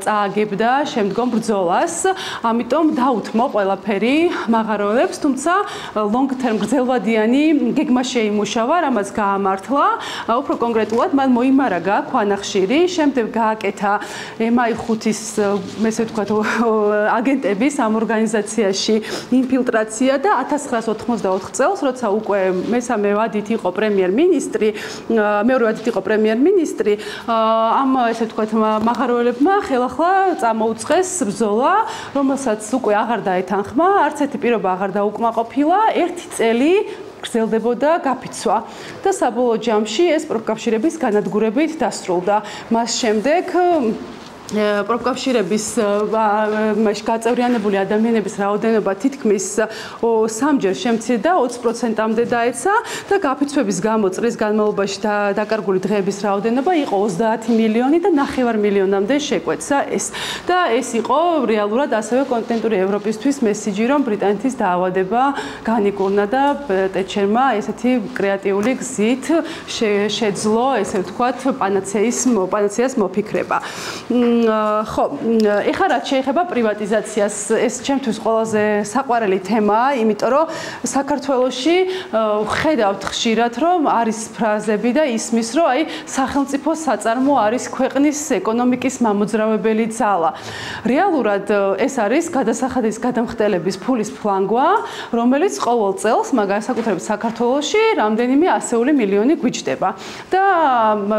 წააგებდა შემდგომ ბრძოლას. ამიტომ დაუთმო ყველაფერი მაღაროელებს, თუმცა long term გრძელვადიანი გეგმა შეიმუშავა, რამაც გაამართლა. უფრო კონკრეტულად მან მოიმარაგა ქვანახშირი, შემდეგ გააკეთა MI5-ის, ესე ვთქვათ, აგენტების ამ ორგანიზაციაში ინფილტრაცია და 1984 წელს, როცა უკვე მესამე ვადით იყო პრემიერ-მინისტრი, მეორე ვადით იყო პრემიერ-მინისტრი, ამ ესე ვთქვათ მაღაროელებმა ხელახლა წამოუწყეს ბრძოლა, რომელსაც უკვე აღარ დაეთანხმა, არც ერთი პირობა აღარ დაუკმაყოფილა, 1 წელი გრძელდებოდა გაფიცვა და საბოლოო ჯამში ეს პროფკავშირების განადგურებით დასრულდა. მას შემდეგ პროფკავშირების გაწევრიანებული ადამიანების რაოდენობა თითქმის 3-ჯერ შემცირდა, 20%-მდე დაეცა და გაფიცვების გამო წლის განმავლობაში დაკარგული დღეების რაოდენობა იყო 30 მილიონი და 9 მილიონამდე შეკვეცა ეს. და ეს იყო რეალურად ასევე კონტინენტური ევროპისთვის მესიჯი, რომ ბრიტანეთის დაავადება განიკურნა და ტეჩერმა ესეთი კრეატიული გზით შეძლო, ესე ვთქვათ, პანაცეას მოფიქრება. ხო, ეხლა რაც შეეხება პრივატიზაციას, ეს ჩემთვის ყველაზე საყვარელი თემაა, იმიტომ რომ საქართველოში ვხედავთ ხშირად, რომ არის ფრაზები და ისმის, რომ აი სახელმწიფო საწარმო არის ქვეყნის ეკონომიკის მამოძრავებელი ძალა. რეალურად ეს არის გადასახადის გადამხდელების ფულის ფლანგვა, რომელიც ყოველ წელს, განსაკუთრებით საქართველოში, რამდენიმე ასეული მილიონი გვიჯდება. და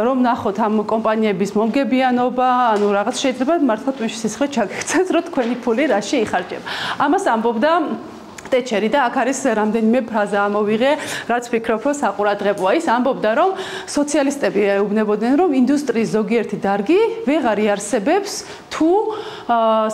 რომ ნახოთ ამ კომპანიების მომგებიანობა, ანუ რაღაც შეიძლება მართლა თვითონ სისხლი ჩაგექცეთ, რომ თქვენი ფული რაში იხარჯება. ამას ამბობდა ტეჩერი და აქ არის რამდენიმე ფრაზა ამოვიღე, რაც ვფიქრობ, რომ საყურადღებოა. ის ამბობდა, რომ სოციალისტები ეუბნებოდნენ, რომ ინდუსტრიის ზოგიერთი დარგი ვეღარ იარსებებს, თუ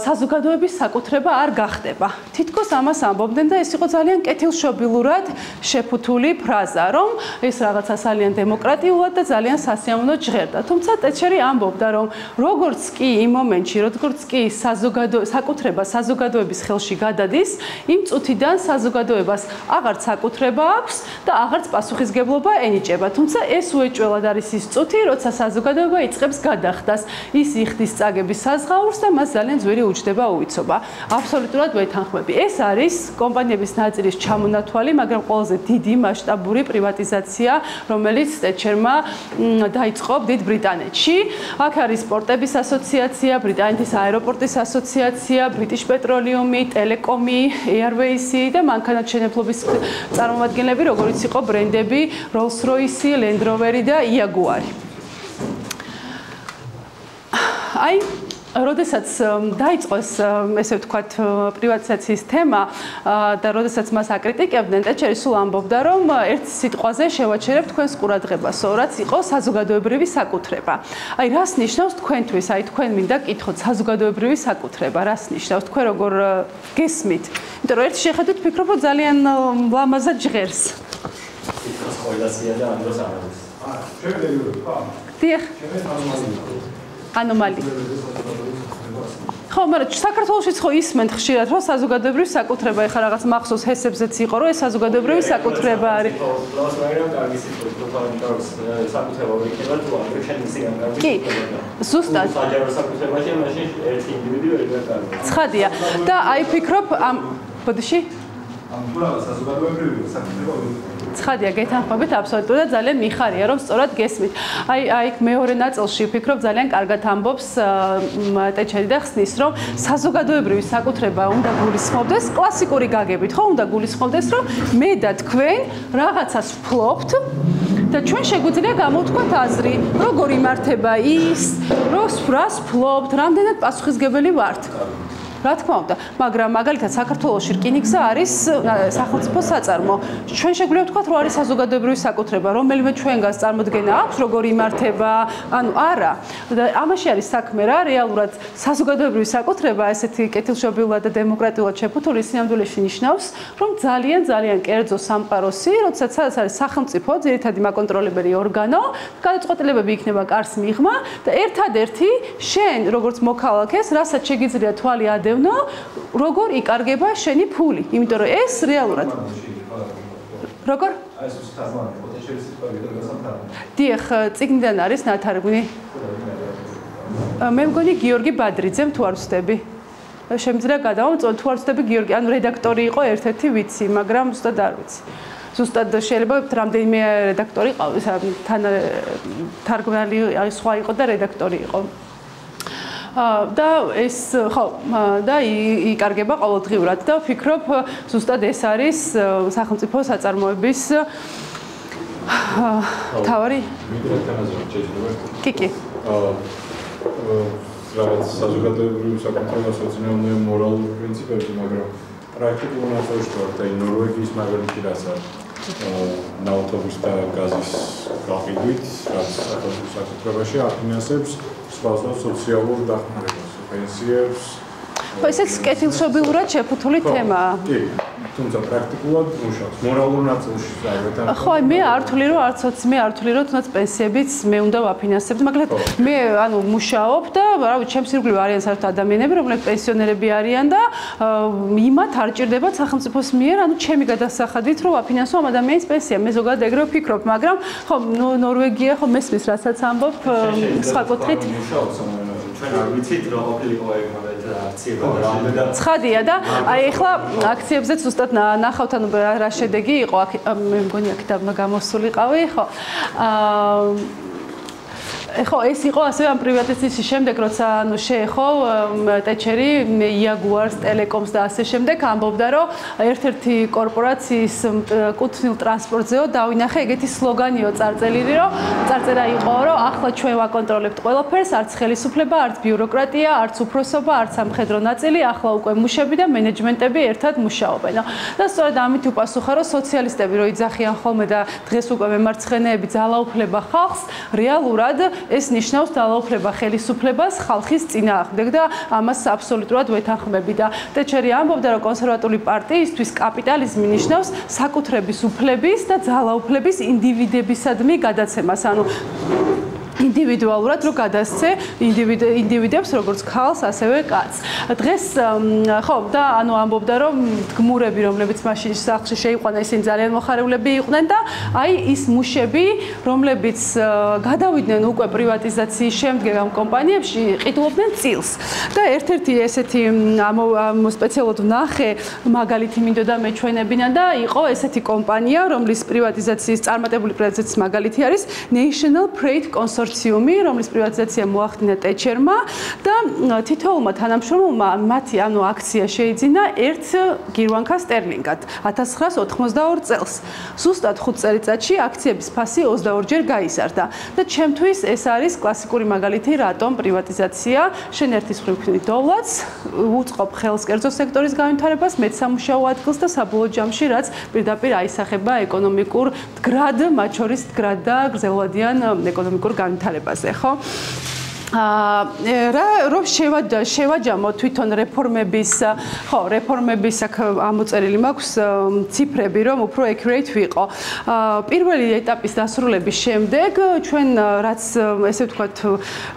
საზოგადოების საკუთრება არ გახდება. თითქოს ამას ამბობდნენ და ეს იყო ძალიან კეთილშობილურად შეფუთული ფრაზა, რომ ეს რაღაცა ძალიან დემოკრატიულად და ძალიან სასიამოვნოდ ჟღერდა. თუმცა ტეჩერი ამბობდა, რომ როგორც კი იმ მომენტში, როგორც კი საკუთრება საზოგადოების ხელში გადადის, იმ წუთიდან საზოგადოებას აღარც საკუთრება აქვს და აღარც პასუხისგებლობა ენიჭება. თუმცა ეს უეჭველად არის ის წუთი, როცა საზოგადოება იწყებს გადახდას. ის იხდის წაგების საზღაურს და მას ძალიან ძვირი უჯდება უვიცობა. აბსოლუტურად ვეთანხმები. ეს არის კომპანიების ნაწილის ჩამონათვალი, მაგრამ ყველაზე დიდი მასშტაბური პრივატიზაცია, რომელიც ტეჩერმა დაიწყო დიდ ბრიტანეთში. აქ არის პორტების ასოციაცია, ბრიტანეთის აეროპორტის ასოციაცია, British Petroleum, ტელეკომი, Airways და მანქანათმშენებლობის წარმომადგენლები, როგორიც იყო ბრენდები Rolls-Royce, Land Rover და Jaguar. აი როდესაც დაიწყო ესე ვთქვათ პრივატიზაციის თემა და როდესაც მას აკრიტიკებდნენ, ტეჩერი სულ ამბობდა, რომ ერთ სიტყვაზე შევაჩერებ თქვენს ყურადღებასო, რაც იყო საზოგადოებრივი საკუთრება. აი რას ნიშნავს თქვენთვის? აი თქვენ მინდა კითხოთ საზოგადოებრივი საკუთრება, რას ნიშნავს? თქვენ როგორ გესმით? იმიტომ რომ ერთი შეხედვით ვფიქრობ, რომ ძალიან ლამაზად ჟღერს. კითხოს ყოველასია და ამ დროს არ არის. შემდეგი ხო? დიახ. ანომალია. ხო, მაგრამ საქართველოშიც ხო ისმენთ ხშირად, რომ საზოგადოებრივი საკუთრება, ეხლა რაღაც მახსოვს ჰესებზეც იყო, რომ ეს საზოგადოებრივი საკუთრება არის. კი, ზუსტად. ცხადია. და აი ფიქრობ ამ ბოდიში? ცხადია, გეთანხმებით აბსოლუტურად ძალიან მიხარია, რომ სწორად გესმით. აი მეორე ნაწილში ვფიქრობ ძალიან კარგად ამბობს ტეჩერი და ხსნის, რომ საზოგადოებრივი საკუთრება უნდა გულისხმობდეს კლასიკური გაგებით, ხო, უნდა გულისხმობდეს, რომ მე და თქვენ რაღაცას ვფლობთ და ჩვენ შეგვიძლია გამოვთქვათ აზრი, როგორ იმართება ის, რას ვფლობთ, რამდენად პასუხისმგებელი ვართ. რა თქმა უნდა, მაგრამ მაგალითად საქართველოში რკინიგზა არის სახელმწიფო საწარმო. ჩვენ შეგვიძლია ვთქვათ, რომ არის საზოგადოებრივი საკუთრება, რომელიმე ჩვენგანს წარმოდგენა აქვს, როგორ იმართება, ანუ არა. და ამაში არის საქმე რა, რეალურად საზოგადოებრივი საკუთრება, ესეთი კეთილშობილად და დემოკრატიულად შეფუთული სინამდვილეში ნიშნავს, რომ ძალიან კერძო სამყაროსი, როდესაც არის სახელმწიფო, ძირითადი მაკონტროლებელი ორგანო, გადაწყვეტილებები იქნება კარს მიღმა და ერთადერთი შენ, როგორც მოქალაქეს, რასაც შეგიძლია თვალი როგორ იკარგება შენი ფული, იმიტომ რომ ეს რეალურად როგორ? დიახ, წიგნიდან არის ნათარგმნი. მე მგონი გიორგი ბადრიძემ თუ არ ვცდები. შემიძლია გადავამოწმო თუ არ ვცდები გიორგი, ანუ რედაქტორი იყო ერთ-ერთი ვიცი, მაგრამ ზუსტად არ ვიცი. ზუსტად შეიძლება რამდენიმე რედაქტორი ყავს, თარგმნელი სხვა იყო და რედაქტორი იყო. და ეს ხო და იკარგება ყოველდღიურად და ვფიქრობ ზუსტად ეს არის სახელმწიფო საწარმოების თავარი კი რაღაც საზოგადოებრივი საკუთრებას ეძნეოდნენ მორალური პრინციპები, მაგრამ პრაქტიკულ ნაწილში ვარ და ნორვეგიის მაგალითი რაც არის ნავთობის და გაზის გაყიდვით, რაც სახელმწიფო საკუთრებაში აფინანსებს სხვა სოციალურ დახმარებას, პენსიებს. ხო, ესეც კეთილშობილურად შეფუთული თემაა. კი, თუმცა პრაქტიკულად მუშაობს. მორალურ ნაწილში საერთოდ. ხო, მე არ ვთვლი, რომ არც მე არ ვთვლი, რომ თუნდაც პენსიებიც მე უნდა ვაფინანსებდე, მაგრამ მე ანუ მუშაობ და რა ვიცი, ჩემს ირგვლივ არიან საერთოდ ადამიანები, რომლებიც პენსიონერები არიან და იმათ არ ჭირდებათ სახელმწიფოს მიერ, ანუ ჩემი გადასახადით, რომ ვაფინანსო ამ ადამიანის პენსია. მე ზოგადად ეგრევე ვფიქრობ, მაგრამ ხო, ნორვეგია ხო მესმის, რასაც ამბობ, სხვა კუთხით. ჩვენ არ ვიცით რა ყოფილიყო ეგ აქციები და რამდენად ცხადია და აი ახლა აქციებზე ზუსტად ნახავთ ანუ რა შედეგი იყო მე მგონი აქ გამოსულიყავი ხო ხო ეს იყო ასევე ამ პრივატიზაციის შემდეგ როცა ანუ შეეხო ტეჩერი იაგუარს ტელეკომს და ასე შემდეგ ამბობდა რომ ერთ-ერთი კორპორაციის კუთვნილ ტრანსპორტზეო დავინახე ეგეთი სლოგანიო წარწერილი რომ წარწერა იყო რომ ახლა ჩვენ ვაკონტროლებთ ყველაფერს არც ხელისუფლება არც ბიუროკრატია არც უფროსობა არც სამხედრო ნაწილი ახლა უკვე მუშები და მენეჯმენტები ერთად მუშაობენ და სწორედ ამით უპასუხა რომ სოციალისტები რო იძახიან ხოლმე და დღეს უკვე მემარცხენეები ძალაუფლება ხალხს რეალურად ეს ნიშნავს ძალაუფლება ხელისუფლებას ხალხის წინააღმდეგ და ამას აბსოლუტურად ვეთანხმები და ტეჩერი ამბობდა რომ კონსერვატული პარტიისთვის კაპიტალიზმი ნიშნავს საკუთრების უფლების და ძალაუფლების ინდივიდებისადმი გადაცემას ანუ ინდივიდუალურად რო გადასცე ინდივიდებს როგორც ქალს ასევე კაცს. დღეს ხო და ანუ ამბობდა რომ გმურები რომლებიც მაშინ სახლში შეიყვანა ისინი ძალიან მოხარევლები იყვნენ და აი ის მუშები რომლებიც გადავიდნენ უკვე პრივატიზაციის შემდეგ ამ კომპანიებში ყიდულობდნენ წილს. და ერთ-ერთი ესეთი სპეციალურად ვნახე მაგალითი მინდოდა მეჩვენებინა და იყო ესეთი კომპანია რომლის პრივატიზაციის წარმატებული პრიორიტეტის მაგალითი არის National Freight Consortium რომლის პრივატიზაცია მოახდინა ტეჩერმა და თითოეულმა თანამშრომელმა მათი ანუ აქცია შეიძინა 1 გირვანქა სტერლინგად 1982 წელს. ზუსტად 5 წელიწადში აქციების ფასი 22-ჯერ გაიზარდა და ჩემთვის ეს არის კლასიკური მაგალითი რატომ პრივატიზაცია შენ ერთის მხრივ დოვლაც უწყობ ხელს კერძო სექტორის განვითარებას მეცსამუშაო ადგილს და საბოლოო ჯამში რაც პირდაპირ აისახება ეკონომიკურ მდგრად მათ შორის მდგრად და გრძელვადიან ეკონომიკურ განვითარებაზე ხო რომ შევაჯამოთ თვითონ რეფორმების აქ ამოწერილი მაქვს ციფრები, რომ უფრო accurate ვიყო. პირველი ეტაპის დასრულების შემდეგ ჩვენ რაც ესე ვთქვათ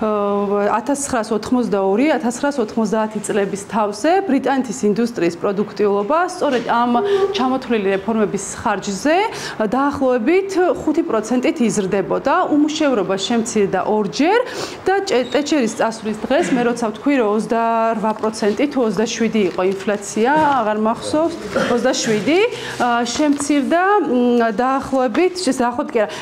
1982-1990 წლების თავზე ბრიტანეთის ინდუსტრიის პროდუქტიულობა სწორედ ამ ჩამოთვლილი რეფორმების ხარჯზე დაახლოებით 5%-ით იზრდებოდა. უმუშევრობა შემცირდა ორჯერ და ტეჩერის წასვლის დღეს მე როცა ვთქვი რომ 28% თუ 27 იყო ინფლაცია, აღარ მახსოვს, 27 შემცირდა დაახლოებით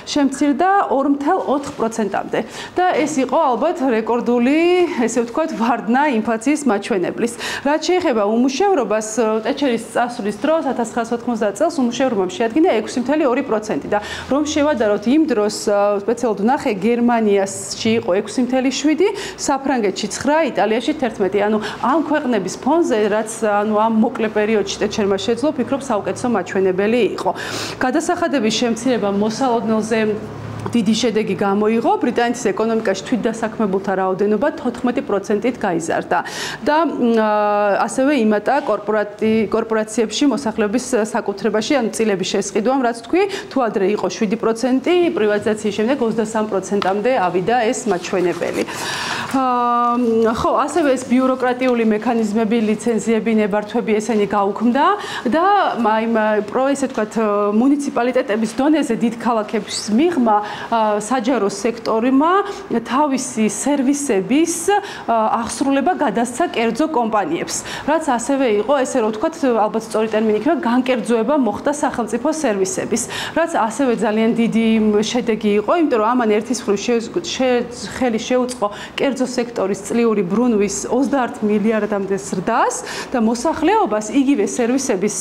შემცირდა 2.4%-მდე და ეს იყო ალბათ რეკორდული, ესე ვთქვათ, ვარდნა ინფლაციის მაჩვენებლის. რაც შეეხება უმუშევრობას, ტეჩერის წასვლის დროს 1990 წელს უმუშევრობამ შეადგინა 6.2% და რომ შევადაროთ იმ დროს სპეციალურად ვნახე გერმანიაში იყო 6.7, საფრანგეთში 9, იტალიაში 11. ანუ ამ ქვეყნების ფონზე, რაც ანუ ამ მოკლე პერიოდში ტეჩერმა შეძლო, ფიქრობ საუკეთესო მაჩვენებელი იყო. გადასახადების შემცირება მოსალოდნელზე დიდი შედეგი გამოიღო, ბრიტანეთის ეკონომიკაში თვითდასაქმებულთა რაოდენობა 14%-ით გაიზარდა და ასევე იმატა კორპორაციებში მოსახლეობის საკუთრებაში, ანუ წილების შესყიდვამ, რაც თქვი, თუ ადრე იყო 7%, პრივატიზაციის შემდეგ 23%-მდე ავიდა ეს მაჩვენებელი. ხო, ასევე ეს ბიუროკრატიული მექანიზმები, ლიცენზიები, ნებართვები ესენი გაუქმდა და ესე ვთქვათ, მუნიციპალიტეტების დონეზე დიდ ქალაქების მიღმა საჯარო სექტორმა თავისი სერვისების აღსრულება გადასცა კერძო კომპანიებს. რაც ასევე იყო, ესე რომ ვთქვათ, ალბათ სწორი ტერმინი იქნება, განკერძოება მოხდა სახელმწიფო სერვისების. რაც ასევე ძალიან დიდი შედეგი იყო, იმიტომ რომ ამან ერთის მხრივ ხელი შეუწყო კერძო სექტორის წლიური ბრუნვის 21 მილიარდამდე ზრდას და მოსახლეობას იგივე სერვისების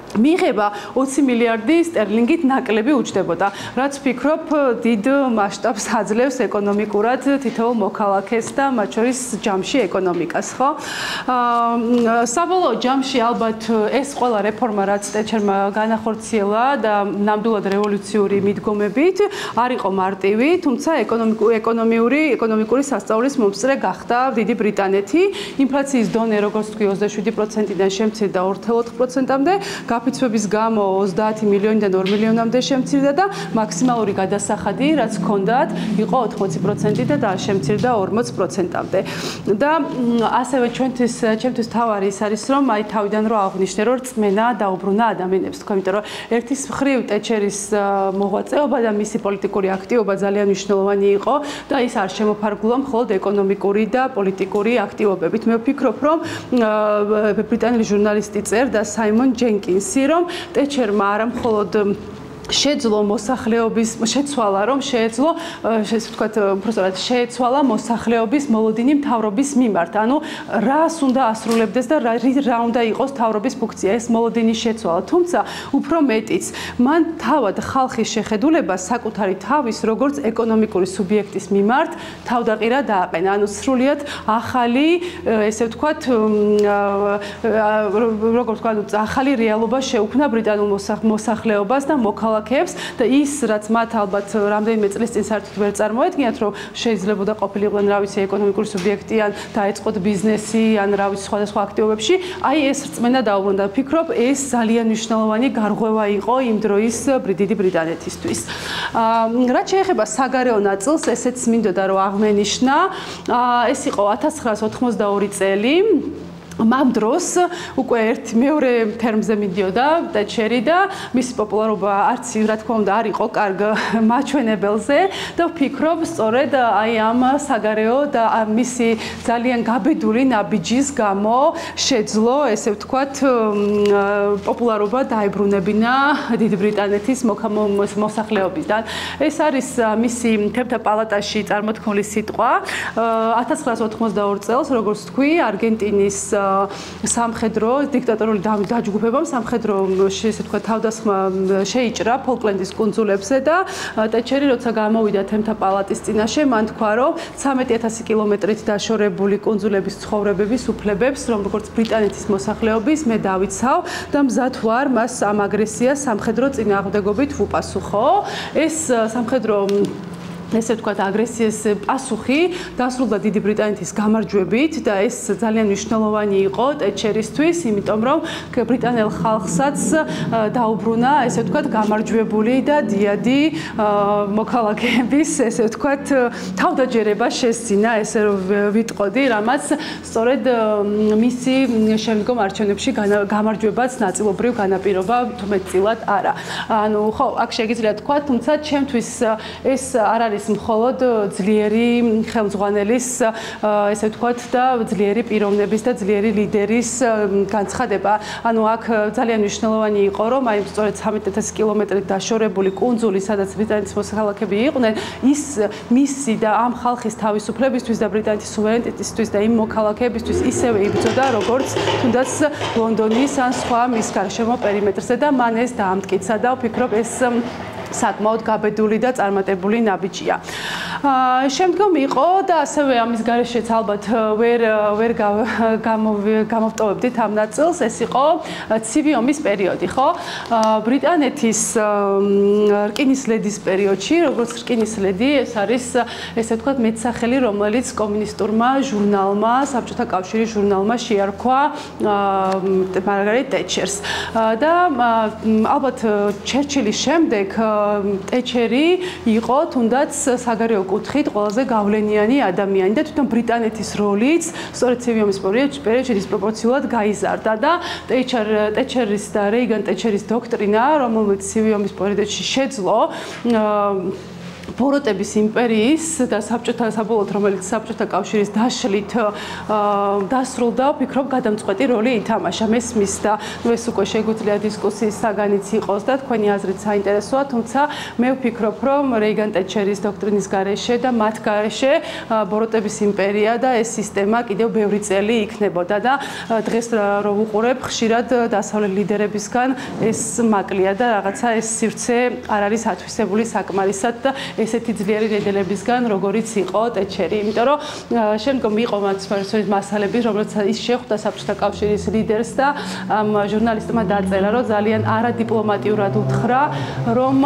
მიღება 20 მილიარდი სტერლინგით ნაკლები უჯდებოდა, რაც ფიქრობ დიდ მასშტაბს აძლევს ეკონომიკურად თითოეულ მოქალაქეს და მათ შორის ჯამში ეკონომიკას, ხო? საბოლოო ჯამში ალბათ ეს ყველა რეფორმა, რაც ტეჩერმა განახორციელა და ნამდვილად რევოლუციური მიდგომებით, არ იყო მარტივი, თუმცა ეკონომიკური სასწაულის მომსწრე გახდა დიდი ბრიტანეთი. ინფლაციის დონე, როგორც თქვი, 27%-დან შემცირდა 2.4%-მდე. გაფიცვების გამო 30 მილიონიდან 2 მილიონამდე შემცირდა და მაქსიმალური გადასახადი, რაც ჰქონდათ, იყო 80% და შემცირდა 40%-მდე. და ასევე ჩემთვის თავარი ის არის, რომ აი თავიდან რომ აღვნიშნე, რომ რწმენა დაუბრუნა ადამიანებს, თქო, იმიტომ რომ ერთის მხრივ ტეჩერის მოღვაწეობა და მისი პოლიტიკური აქტივობა ძალიან მნიშვნელოვანი იყო და ის არ შემოფარგლულა მხოლოდ ეკონომიკური და პოლიტიკური აქტივობებით. მე ვფიქრობ, რომ ბრიტანელი ჟურნალისტი წერდა საიმონ ჯენკინსი, რომ ტეჩერმა არა მხოლოდ შეძლო მოსახლეობის შეცვალა, რომ შეეძლო, ესე ვთქვათ, უბრალოდ შეეცვალა მოსახლეობის მოლოდინი მთავრობის მიმართ. ანუ რას უნდა ასრულებდეს და რა უნდა იყოს მთავრობის ფუნქცია, ეს მოლოდინი შეცვალა. თუმცა უფრო მეტიც, მან თავად ხალხის შეხედულება საკუთარი თავის როგორც ეკონომიკური სუბიექტის მიმართ თავდაყირა დააყენა. ანუ სრულიად ახალი, ესე ვთქვათ, როგორც ვთქვათ, ახალი რეალობა შეუქმნა ბრიტანულ მოსახლეობას და მოქალაქეებს და ის, რაც მათ ალბათ რამდენიმე წლის წინ საერთოდ ვერ წარმოედგინათ, რომ შეიძლებოდა ყოფილიყვნენ, რა ვიცი, ეკონომიკური სუბიექტი ან დაეწყოთ ბიზნესი ან რა ვიცი, სხვადასხვა აქტივობებში, აი ეს რწმენა დაუბრუნდა. ვფიქრობ, ეს ძალიან მნიშვნელოვანი გარღვევა იყო იმ დროის დიდი ბრიტანეთისთვის. რაც შეეხება საგარეო ნაწილს, ესეც მინდოდა რომ აღმენიშნა, ეს იყო 1982 წელი. ამ დროს უკვე მეორე თერმზე მიდიოდა ტეჩერი და მისი პოპულარობა არც რა თქმა უნდა არ იყო კარგ მაჩვენებელზე და ვფიქრობ სწორედ აი ამ საგარეო და მისი ძალიან გაბედული ნაბიჯის გამო შეძლო, ესე ვთქვათ, პოპულარობა დაებრუნებინა დიდი ბრიტანეთის მოსახლეობიდან. ეს არის მისი თემთა პალატაში წარმოთქმული სიტყვა 1982 წელს, როგორც თქვი, არგენტინის სამხედრო დიქტატორული დაჯგუფებამ სამხედრო ესე ვთქვათ თავდასხმა შეიჭრა ფოლკლენდის კუნძულებზე და ტეჩერი როცა გამოვიდა თემთა პალატის წინაშე, მან თქვა, რომ 13000 კილომეტრით დაშორებული კუნძულების ცხოვრებების უფლებებს, რომ როგორც ბრიტანეთის მოსახლეობის მე დავიცავ და მზად ვარ მას ამ აგრესიას სამხედრო წინააღმდეგობით ვუპასუხო. ეს სამხედრო ესე ვთქვათ აგრესიას პასუხი დასრულდა დიდი ბრიტანეთის გამარჯვებით და ეს ძალიან მნიშვნელოვანი იყო ტეტჩერისთვის, იმიტომ რომ ბრიტანელ ხალხსაც დაუბრუნა ესე ვთქვათ გამარჯვებული და დიადი მოქალაქეების ესე ვთქვათ თავდაჯერება შესძინა, ესე რომ ვიტყოდი, რამაც სწორედ მისი შემდგომ არჩევნებში გამარჯვებაც ნაწილობრივ განაპირობა თუმეტწილად არა. ანუ ხო, აქ შეგიძლია თქვა, თუმცა ჩემთვის ეს არ არის მხოლოდ ძლიერი ხელმძღვანელის ესე ვთქვათ და ძლიერი პიროვნების და ძლიერი ლიდერის განცხადება. ანუ აქ ძალიან მნიშვნელოვანი იყო, რომ აი სწორედ 13,000 კილომეტრით დაშორებული კუნძული, სადაც ბრიტანეთის მოსახლეები იყვნენ, ის მისი და ამ ხალხის თავისუფლებისთვის და ბრიტანეთის სუვერენიტეტისთვის და იმ მოქალაქეებისთვის ისევე იბრძოდა, როგორც თუნდაც ლონდონის ან სხვა მის გარშემო პერიმეტრზე და მან ეს დაამტკიცა და ვფიქრობ ეს საკმაოდ გაბედული და წარმატებული ნაბიჯია. შემდგომ იყო და ასევე ამის გარეშეც ალბათ ვერ გამოვტოვებდით ამ ნაწილს, ეს იყო ცივი ომის პერიოდი, ხო? ბრიტანეთის რკინისლედის პერიოდში, როგორც რკინისლედი, ეს არის ესე ვთქვათ მეტსახელი, რომელიც კომუნისტურმა ჟურნალმა, საბჭოთა კავშირის ჟურნალმა შეარქვა მარგარეტ ტეტჩერს. და ალბათ ჩერჩილის შემდეგ ტეტჩერი იყო თუნდაც საგარეო კუთხით ყველაზე გავლენიანი ადამიანი და თვითონ ბრიტანეთის როლიც სწორედ ცივი ომის პერიოდში დისპროპორციულად გაიზარდა და ტეტჩერის და რეიგან ტეტჩერის დოქტრინა, რომელიც ცივი ომის პერიოდში შეძლო ბოროტების იმპერიის და საბოლოოდ რომელიც საბჭოთა კავშირის დაშლით დასრულდა, ვფიქრობ გადამწყვეტი როლი ითამაშა. მესმის და ეს უკვე შეგვიძლია დისკუსიის საგანიც იყოს და თქვენი აზრით საინტერესოა, თუმცა მე ვფიქრობ, რომ რეიგან ტეტჩერის დოქტრინის გარეშე და მათ გარეშე ბოროტების იმპერია და ეს სისტემა კიდევ ბევრი წელი იქნებოდა და დღეს რო ვუყურებ, ხშირად დასავლეთ ლიდერებისგან ეს მაკლია და რაღაცა ეს სივრცე არ არის ათვისებული საკმარისად და ესეთი ძლიერი ლიდერებისგან, როგორიც იყო ტეტჩერი, იმიტომ რომ შემდგომ იყო მასალები, რომელიც ის შეხვდა საბჭოთა კავშირის ლიდერს და ამ ჟურნალისტმა დაწერა, რომ ძალიან არადიპლომატიურად უთხრა, რომ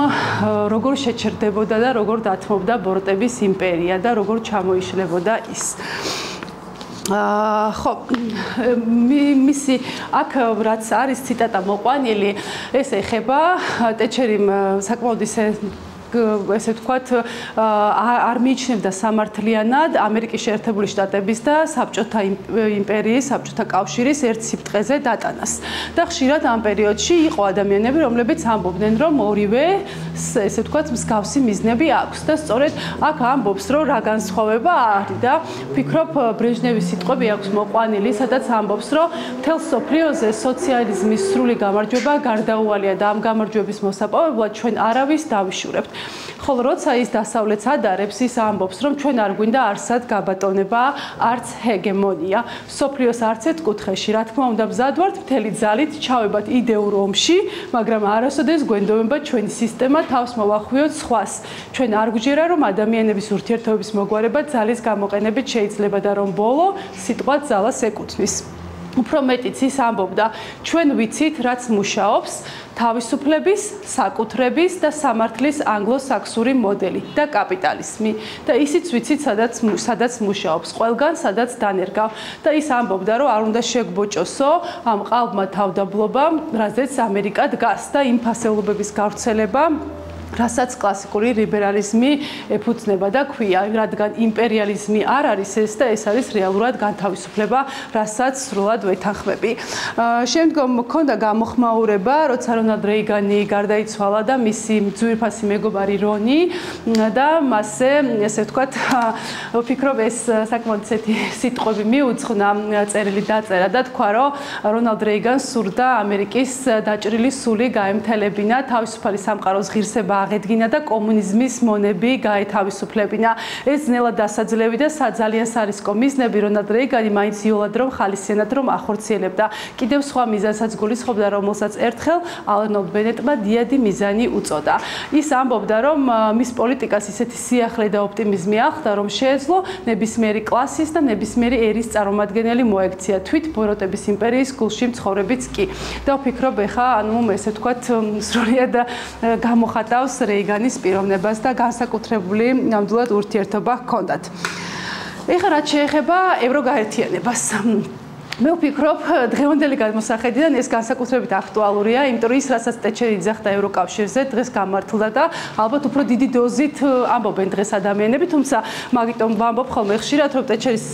როგორ შეჩერდებოდა და როგორ დათმობდა ბოროტების იმპერია და როგორ ჩამოიშლებოდა ის. ხო, მისი აქ რაც არის ციტატა მოყვანილი, ეს ეხება ტეტჩერიმ საკმაოდ ესე ვთქვათ, არ მიიჩნევდა სამართლიანად ამერიკის შეერთებული შტატების და საბჭოთა იმპერიის, საბჭოთა კავშირის ერთ სიბრტყეზე დატანას. და ხშირად ამ პერიოდში იყო ადამიანები, რომლებიც ამბობდნენ, რომ ორივე ესე ვთქვათ, მსგავსი მიზნები აქვს და სწორედ აქ ამბობს, რომ რა განსხვავება არის და ვფიქრობ, ბრეჟნევის სიტყვები აქვს მოყვანილი, სადაც ამბობს, რომ მთელ მსოფლიოზე სოციალიზმის სრული გამარჯვება გარდაუვალია და ამ გამარჯვების მოსაპოვებლად ჩვენ არავის დავიშურებთ. ხოლო როცა ის დასავლეთს ადარებს, ის ამბობს, რომ ჩვენ არ გვინდა არსად გაბატონება, არც ჰეგემონია. სოფლიოს არც ერთ კუთხეში, რა თქმა უნდა, მზად ვართ მთელი ძალით ჩავებათ იდეურ ომში, მაგრამ არასოდეს გვენდოვება ჩვენი სისტემა თავს მოვახვიოთ სხვას. ჩვენ არ გვჯერა, რომ ადამიანების ურთიერთობების მოგვარება ძალის გამოყენებით შეიძლება და რომ ბოლო სიტყვა ძალას ეკუთვნის. უფრო მეტიც ის ამბობდა, ჩვენ ვიცით, რაც მუშაობს, თავისუფლების, საკუთრების და სამართლის ანგლო-საქსური მოდელი და კაპიტალიზმი და ისიც ვიცით, სადაც მუშაობს, ყველგან, სადაც დანერგავ და ის ამბობდა, რომ არ უნდა შეგვბოჭოსო ამ ყალბმა თავდაბლობამ, რაზეც ამერიკა დგას და იმ ფასეულობების გავრცელება, რასაც კლასიკური ლიბერალიზმი ეფუძნება და ქვია, რადგან იმპერიალიზმი არ არის ეს და ეს არის რეალურად განთავისუფლება, რასაც სრულად ვეთანხმები. შემდგომ მქონდა გამოხმაურება, როცა რონალდ რეიგანი გარდაიცვალა და მისი ძვირფასი მეგობარი რონი და მასზე, ესე ვთქვათ, ვფიქრობ ეს საკმაოდ ისეთი სიტყვები მიუძღვნა, წერილი დაწერა და თქვა, რომ რონალდ რეიგანს სურდა ამერიკის დაჭრილი სული გაემთელებინა, თავისუფალი სამყაროს ღირსება აღედგინა და კომუნიზმის მონები გაეთავისუფლებინა. ეს ძნელად დასაძლევი და ძალიან სარისკო მიზნები რონალდ რეიგანი მაინც იოლად რომ ხალისიანად რომ ახორციელებდა. კიდევ სხვა მიზანსაც გულისხმობდა, რომელსაც ერთხელ ალენ ბენეტმა დიადი მიზანი უწოდა. ის ამბობდა, რომ მის პოლიტიკას ისეთი სიახლე და ოპტიმიზმი ახლდა, რომ შეეძლო ნებისმიერი კლასის და ნებისმიერი ერის წარმომადგენელი მოექცია თვით ბოროტების იმპერიის გულში მცხოვრებიც კი. და ვფიქრობ, ეხა, ესე ვთქვათ, სრულიად გამოხატავს ჰგავს რეიგანის პიროვნებას და განსაკუთრებული ნამდვილად ურთიერთობა ჰქონდათ. ეხლა რაც შეეხება ევროგაერთიანებას მე ვფიქრობ, დღევანდელი გადმოსახედიდან ეს განსაკუთრებით აქტუალურია, იმიტომ რომ ის რასაც ტეჩერი იძახდა ევროკავშირზე, დღეს გამართლდა და ალბათ უფრო დიდი დოზით ამბობენ დღეს ადამიანები, თუმცა მაგიტომ ვამბობ ხოლმე ხშირად, რომ ტეჩერის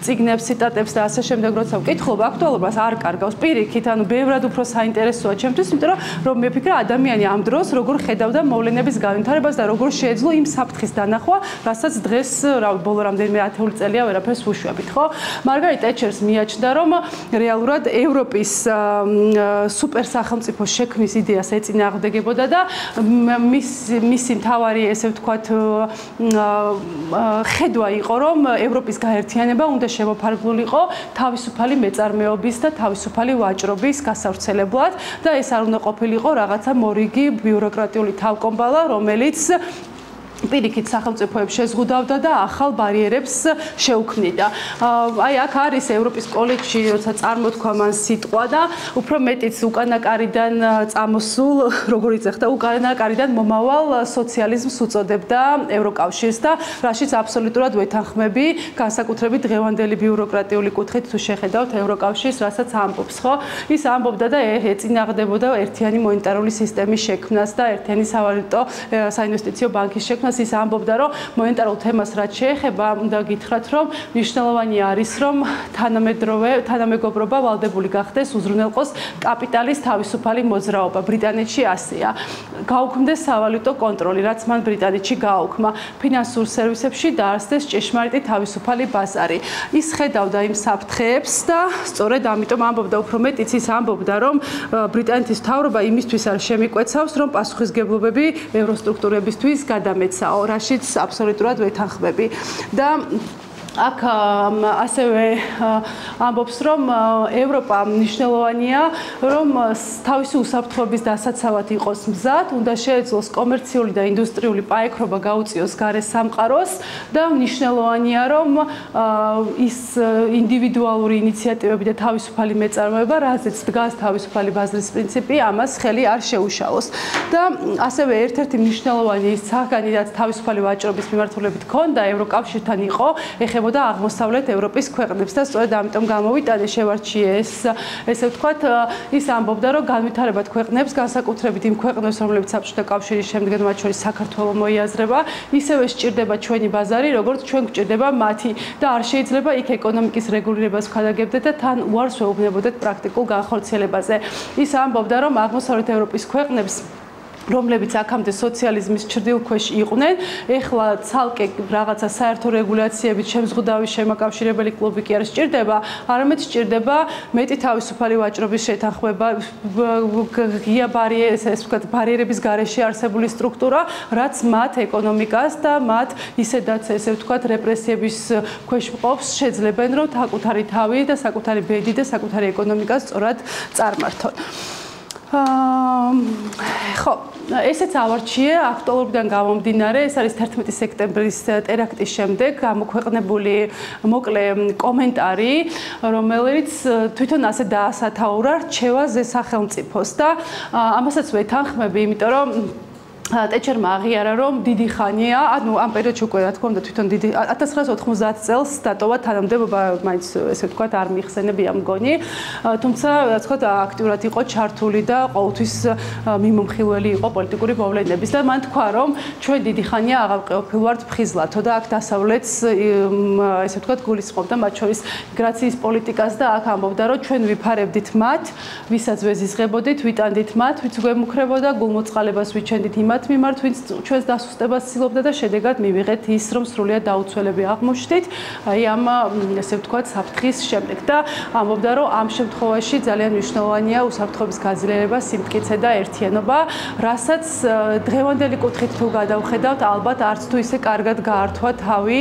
წიგნებს, ციტატებს და ასე შემდეგ როცა ვკითხულობ, აქტუალობას არ კარგავს პირიქით, ანუ ბევრად უფრო საინტერესოა ჩემთვის, იმიტომ რომ მე ვფიქრე ადამიანი ამ დროს როგორ ხედავდა მოვლენების განვითარებას და როგორ შეეძლო იმ საფრთხის დანახვა, რასაც დღეს ბოლო რამდენიმე ათეული წელია ვერაფერს ვუშვებით, ხო? მარგარეტ ტეჩერს მიაჩნდა რომ რეალურად ევროპის სუპერ სახელმწიფო შექმნის იდეას ეწინააღმდეგებოდა და მისი მთავარი ესე ვთქვათ ხედვა იყო რომ ევროპის გაერთიანება უნდა შემოფარგლულიყო თავისუფალი მეწარმეობის და თავისუფალი ვაჭრობის გასავრცელებლად და ეს არ უნდა ყოფილიყო რაღაცა მორიგი ბიუროკრატიული თავკომბალა რომელიც პირიქით სახელმწიფოებს შეზღუდავდა და ახალ ბარიერებს შეუქმნიდა. აი აქ არის ევროპის კოლეჯში, როცა წარმოთქვა მან სიტყვა და უფრო მეტიც უკანაკარიდან წამოსულ, როგორ იწეხდა, უკანაკარიდან მომავალ სოციალიზმს უწოდებდა ევროკავშირს და რაშიც აბსოლუტურად ვეთანხმები, განსაკუთრებით დღევანდელი ბიუროკრატიული კუთხით თუ შეხედავთ ევროკავშირს, რასაც ამბობს, ხო? ის ამბობდა და ეწინააღმდეგებოდა ერთიანი მონეტარული სისტემის შექმნას და ერთიანი სავალუტო საინვესტიციო ბანკის შექმნას. ის ამბობდა, რომ მონეტარულ თემას რაც შეეხება, უნდა გითხრათ, რომ მნიშვნელოვანი არის, რომ თანამეგობრობა ვალდებული გახდეს, უზრუნველყოს კაპიტალის თავისუფალი მოძრაობა. ბრიტანეთში ასეა. გაუქმდეს სავალუტო კონტროლი, რაც მან ბრიტანეთში გააუქმა. ფინანსურ სერვისებში დაარსდეს ჭეშმარიტი თავისუფალი ბაზარი. ის ხედავდა იმ საფრთხეებს და სწორედ ამიტომ ამბობდა უფრო მეტიც ის ამბობდა, რომ ბრიტანეთის მთავრობა იმისთვის არ შემიკვეცავს, რომ პასუხისგებლობები ევროსტრუქტურებისთვის გადამეცაო, რაშიც აბსოლუტურად ვეთანხმები და აქ ასევე ამბობს, რომ ევროპა მნიშვნელოვანია, რომ თავისი უსაფრთხოების დასაცავად იყოს მზად, უნდა შეეძლოს კომერციული და ინდუსტრიული პაექრობა გაუწიოს გარე სამყაროს და მნიშვნელოვანია, რომ ის ინდივიდუალური ინიციატივები და თავისუფალი მეწარმეობა, რაზეც დგას თავისუფალი ბაზრის პრინციპი, ამას ხელი არ შეუშალოს. და ასევე ერთ-ერთი მნიშვნელოვანი ის საგანი, რაც თავისუფალი ვაჭრობის მიმართულებით ჰქონდა ევროკავშირთან იყო, ეხებოდა აღმოსავლეთ ევროპის ქვეყნებს და სწორედ ამიტომ გამოვიტანე შევარჩიე ესე ვთქვათ, ის ამბობდა, რომ განვითარებად ქვეყნებს, განსაკუთრებით იმ ქვეყნებს, რომლებიც საბჭოთა კავშირის შემდგენ მათ შორის საქართველოს მოიაზრება, ისევე სჭირდება ჩვენი ბაზარი, როგორც ჩვენ გვჭირდება მათი და არ შეიძლება იქ ეკონომიკის რეგულირებას ვქადაგებდეთ და თან უარს ვეუბნებოდეთ პრაქტიკულ განხორციელებაზე. ის ამბობდა, რომ აღმოსავლეთ ევროპის ქვეყნებს რომლებიც აქამდე სოციალიზმის ჭრდილქვეშ იყვნენ, ეხლა ცალკე რაღაცა საერთო რეგულაციებით შემზღუდავი შემაკავშირებელი კლუბი კი არ სჭირდება, არამედ სჭირდება მეტი თავისუფალი ვაჭრობის შეთანხმება, ღია ბარიერების გარეშე არსებული სტრუქტურა, რაც მათ ეკონომიკას და მათ ისედაც ესე ვთქვათ რეპრესიების ქვეშ მყოფს შეძლებენ, რომ საკუთარი თავი და საკუთარი ბედი და საკუთარი ეკონომიკა სწორად წარმართონ. ხო, ესეც ავარჩიე აქტუალურიდან გამომდინარე, ეს არის 11 სექტემბრის ტერაქტის შემდეგ გამოქვეყნებული მოკლე კომენტარი, რომელიც თვითონ ასე დაასათაურა რჩევაზე სახელმწიფოს და ამასაც ვეთანხმები, იმიტომ რომ ტეჩერმა აღიარა, რომ დიდი ხანია, ანუ ამ პერიოდში უკვე რა თქმა უნდა თვითონ დიდი 1990 წელს დატოვა თანამდებობა, მაინც ესე ვთქვათ, არ მიხსენებია მგონი, თუმცა რა თქმა უნდა აქტიურად იყო ჩართული და ყოველთვის მიმომხილველი იყო პოლიტიკური მოვლენების და მან თქვა, რომ ჩვენ დიდი ხანია აღარ ვართ ფხიზლათო და აქ დასავლეთს ესე ვთქვათ გულისხმობდა მათ შორის მიგრაციის პოლიტიკას და აქ ამბობდა, რომ ჩვენ ვიფარებდით მათ, ვისაც ვეზიზღებოდით, ვიტანდით მათ, ვიც გვემუქრებოდა გულმოწყალებას ვიჩენდით იმათ მიმართ, ვინც ჩვენს დასუსტებას ცდილობდა და შედეგად მივიღეთ ის, რომ სრულიად დაუცველები აღმოჩნდით, აი ამ ესე ვთქვათ საფრთხის შემდეგ და ამბობდა, რომ ამ შემთხვევაში ძალიან მნიშვნელოვანია უსაფრთხოების გაძლიერება, სიმტკიცე და ერთიანობა, რასაც დღევანდელი კუთხით თუ გადავხედავთ, ალბათ არც თუ ისე კარგად გაართვა თავი,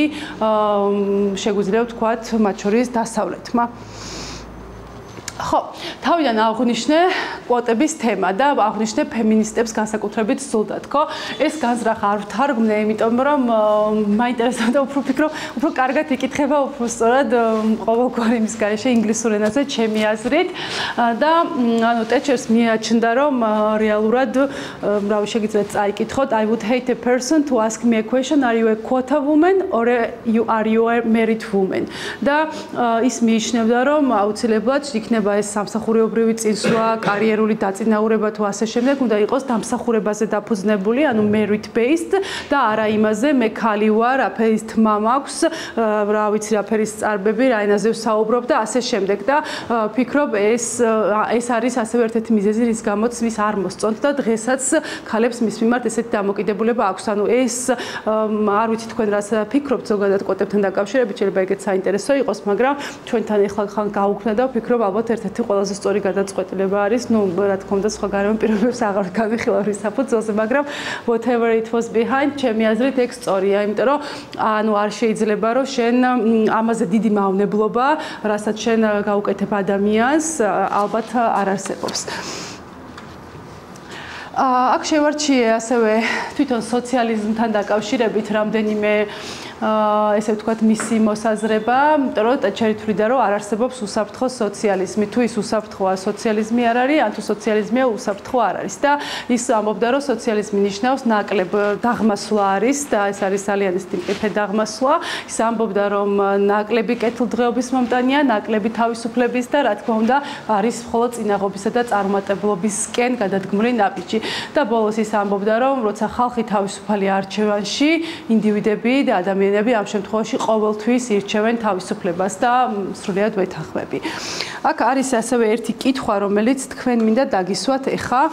შეგვიძლია ვთქვათ, მათ შორის დასავლეთმა. ხო, თავიდან აღვნიშნე კვოტების თემა და აღვნიშნე ფემინისტებს განსაკუთრებით სულდათ, ხო? ეს განზრახ არ ვთარგმნე, იმიტომ რომ მაინტერესებდა უფრო ვფიქრობ, უფრო კარგად იკითხება, უფრო სწორად ყოველგვარი იმის გარეშე ინგლისურ ენაზე ჩემი აზრით და ანუ ტეჩერს მიაჩნდა რომ რეალურად რავი შეგიძლიათ წაიკითხოთ I would hate a person to ask me a question are you a quota woman or are you a married woman და ის მიიჩნევდა რომ აუცილებლად იქნება ეს სამსახურეობრივი წინსვლა, კარიერული დაწინაურება თუ ასე შემდეგ უნდა იყოს დამსახურებაზე დაფუძნებული, ანუ merit based და არა იმაზე მე ქალი ვარ, აფერის თმა მაქვს, რა ვიცი რა ფერის წარბები, რა ენაზე ვსაუბრობ და ასე შემდეგ და ფიქრობ ეს არის ასევე ერთ-ერთი მიზეზი რის გამოც მის არ მოსწონთ და დღესაც ქალებს მის მიმართ ესეთი დამოკიდებულება აქვს. ანუ ეს არ ვიცი თქვენ რას ფიქრობთ ზოგადად კვოტებთან დაკავშირებით, შეიძლება ეგეც საინტერესო იყოს, მაგრამ ჩვენთან ეხლა ხან გავუქმნა და ვფიქრობ ალბათ ერთ-ერთი ყველაზე სწორი გადაწყვეტილება არის, ну, რა თქმა უნდა, სხვა გარემო პირობებს აღარ განვიხილავ რის საფუძველზე, მაგრამ whatever it was behind, ჩემი აზრით ეგ სწორია, იმიტომ რომ ანუ არ შეიძლება რომ შენ ამაზე დიდი მავნებლობა, რასაც შენ გაუკეთებ ადამიანს, ალბათ არ არსებობს. აქ შევარჩიე ასევე თვითონ სოციალიზმთან დაკავშირებით რამდენიმე ესე ვთქვათ მისი მოსაზრება, იმიტომ რომ ტეჩერი თვლიდა რომ არ არსებობს უსაფრთხო სოციალიზმი. თუ ის უსაფრთხოა სოციალიზმი არ არის, ან თუ სოციალიზმია უსაფრთხო არ არის. და ის ამბობდა რომ სოციალიზმი ნიშნავს ნაკლებ დაღმასვლა არის და ეს არის ძალიან მყიფე დაღმასვლა. ის ამბობდა რომ ნაკლები კეთილდღეობის მომტანია, ნაკლები თავისუფლების და რა თქმა უნდა არის მხოლოდ წინაღობისა და წარმატებლობისკენ გადადგმული ნაბიჯი. და ბოლოს ის ამბობდა რომ როცა ხალხი თავისუფალია არჩევანში, ინდივიდები და ადამიანები ამ შემთხვევაში ყოველთვის ირჩევენ თავისუფლებას და სრულიად ვეთანხმები. აქ არის ასევე ერთი კითხვა, რომელიც თქვენ მინდა დაგისვათ ეხა.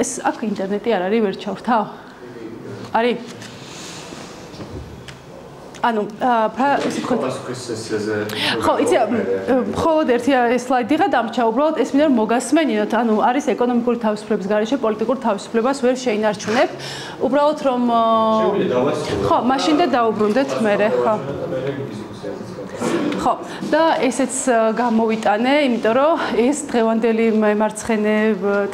ეს აქ ინტერნეტი არ არის, ვერ ჩავრთავ? არის? ანუ ისე ვთქვათ ხო, იცი, მხოლოდ ერთი სლაიდიღა დამრჩა, უბრალოდ ეს მინდა რომ მოგასმენინოთ, ანუ არის ეკონომიკური თავისუფლების გარეშე პოლიტიკურ თავისუფლებას ვერ შეინარჩუნებ. უბრალოდ რომ ხო, მაშინ და დაუბრუნდეთ მერე, ხო. ხო, და ესეც გამოვიტანე, იმიტომ რომ ეს დღევანდელი მემარცხენე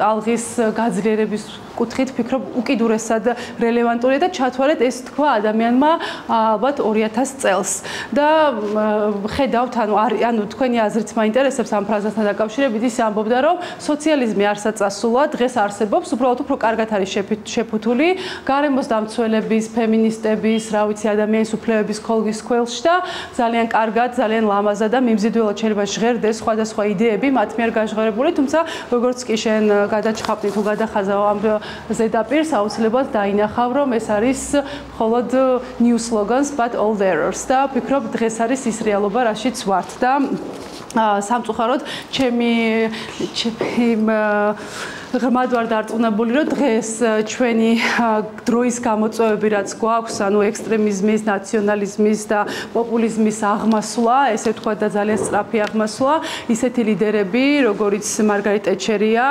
ტალღის გაძლიერების კუთხით ფიქრობ უკიდურესად რელევანტურია და ჩათვალეთ ეს თქვა ადამიანმა ალბათ 2000 წელს და ხედავთ ანუ თქვენი აზრიც მაინტერესებს ამ ფრაზასთან დაკავშირებით ის ამბობდა რომ სოციალიზმი არსაწასულა დღეს არსებობს უბრალოდ უფრო კარგად არის შეფუთული გარემოს დამცველების ფემინისტების რა ვიცი ადამიანის უფლებების ქოლგის ქვეშ და ძალიან კარგად ძალიან ლამაზად და მიმზიდველად შეიძლება ჟღერდეს სხვადასხვა იდეები მათ მიერ გაჟღერებული თუმცა როგორც კი შენ გადაჩხაპნი თუ გადახაზავ ამ ზედაპირს აუცილებლად დაინახავ რომ ეს არის მხოლოდ new slogans but old errors და ვფიქრობ დღეს არის ის რეალობა რაშიც ვართ და სამწუხაროდ ჩემი ღრმად ვარ დარწმუნებული რომ დღეს ჩვენი დროის გამოწვევები რაც გვაქვს ანუ ექსტრემიზმის, ნაციონალიზმის და პოპულიზმის აღმასვლა, ესე ვთქვათ და ძალიან სწრაფი აღმასვლა, ისეთი ლიდერები, როგორიც მარგარეტ ტეჩერია,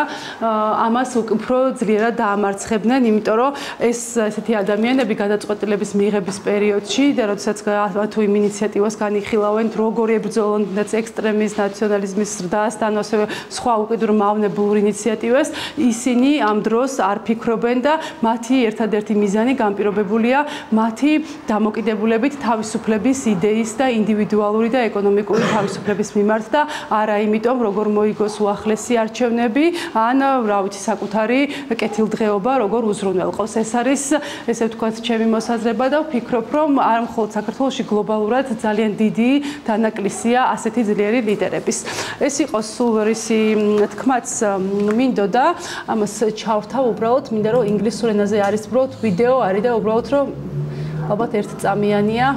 ამას უფრო ძლიერად დაამარცხებდნენ, იმიტომ რომ ეს ესეთი ადამიანები გადაწყვეტილების მიღების პერიოდში და როდესაც თუ იმ ინიციატივას განიხილავენ, როგორ ებრძოლონ ექსტრემიზმის, ნაციონალიზმის ზრდას და ასევე სხვა უკიდურ მავნებლურ ინიციატივას ისინი ამ დროს არ ფიქრობენ და მათი ერთადერთი მიზანი განპირობებულია მათი დამოკიდებულებით თავისუფლების იდეის და ინდივიდუალური და ეკონომიკური თავისუფლების მიმართ და არა იმიტომ როგორ მოიგოს უახლესი არჩევნები ან რა ვიცი საკუთარი კეთილდღეობა როგორ უზრუნველყოს ეს არის ესე ვთქვათ ჩემი მოსაზრება და ვფიქრობ რომ არ მხოლოდ საქართველოში გლობალურად ძალიან დიდი დანაკლისია ასეთი ძლიერი ლიდერების ეს იყო სულ რისი თქმაც მინდოდა ამას ჩავთავ უბრალოდ მინდა რომ ინგლისურ ენაზე არის უბრალოდ ვიდეო არის და უბრალოდ რომ ალბათ ერთწამიანია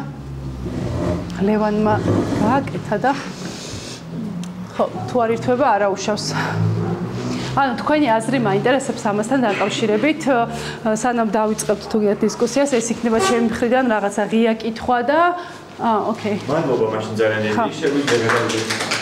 ლევანმა გააკეთა და ხო თუ არ ირთვება არა უშავს ანუ თქვენი აზრი მაინტერესებს ამასთან დაკავშირებით სანამ დავიწყებთ თუ გიათ დისკუსიას ეს იქნება ჩემი მხრიდან რაღაცა ღია კითხვა და ოკეი მადლობა მაშინ ძალიან დიდი შეგვიძლია გადავიდეთ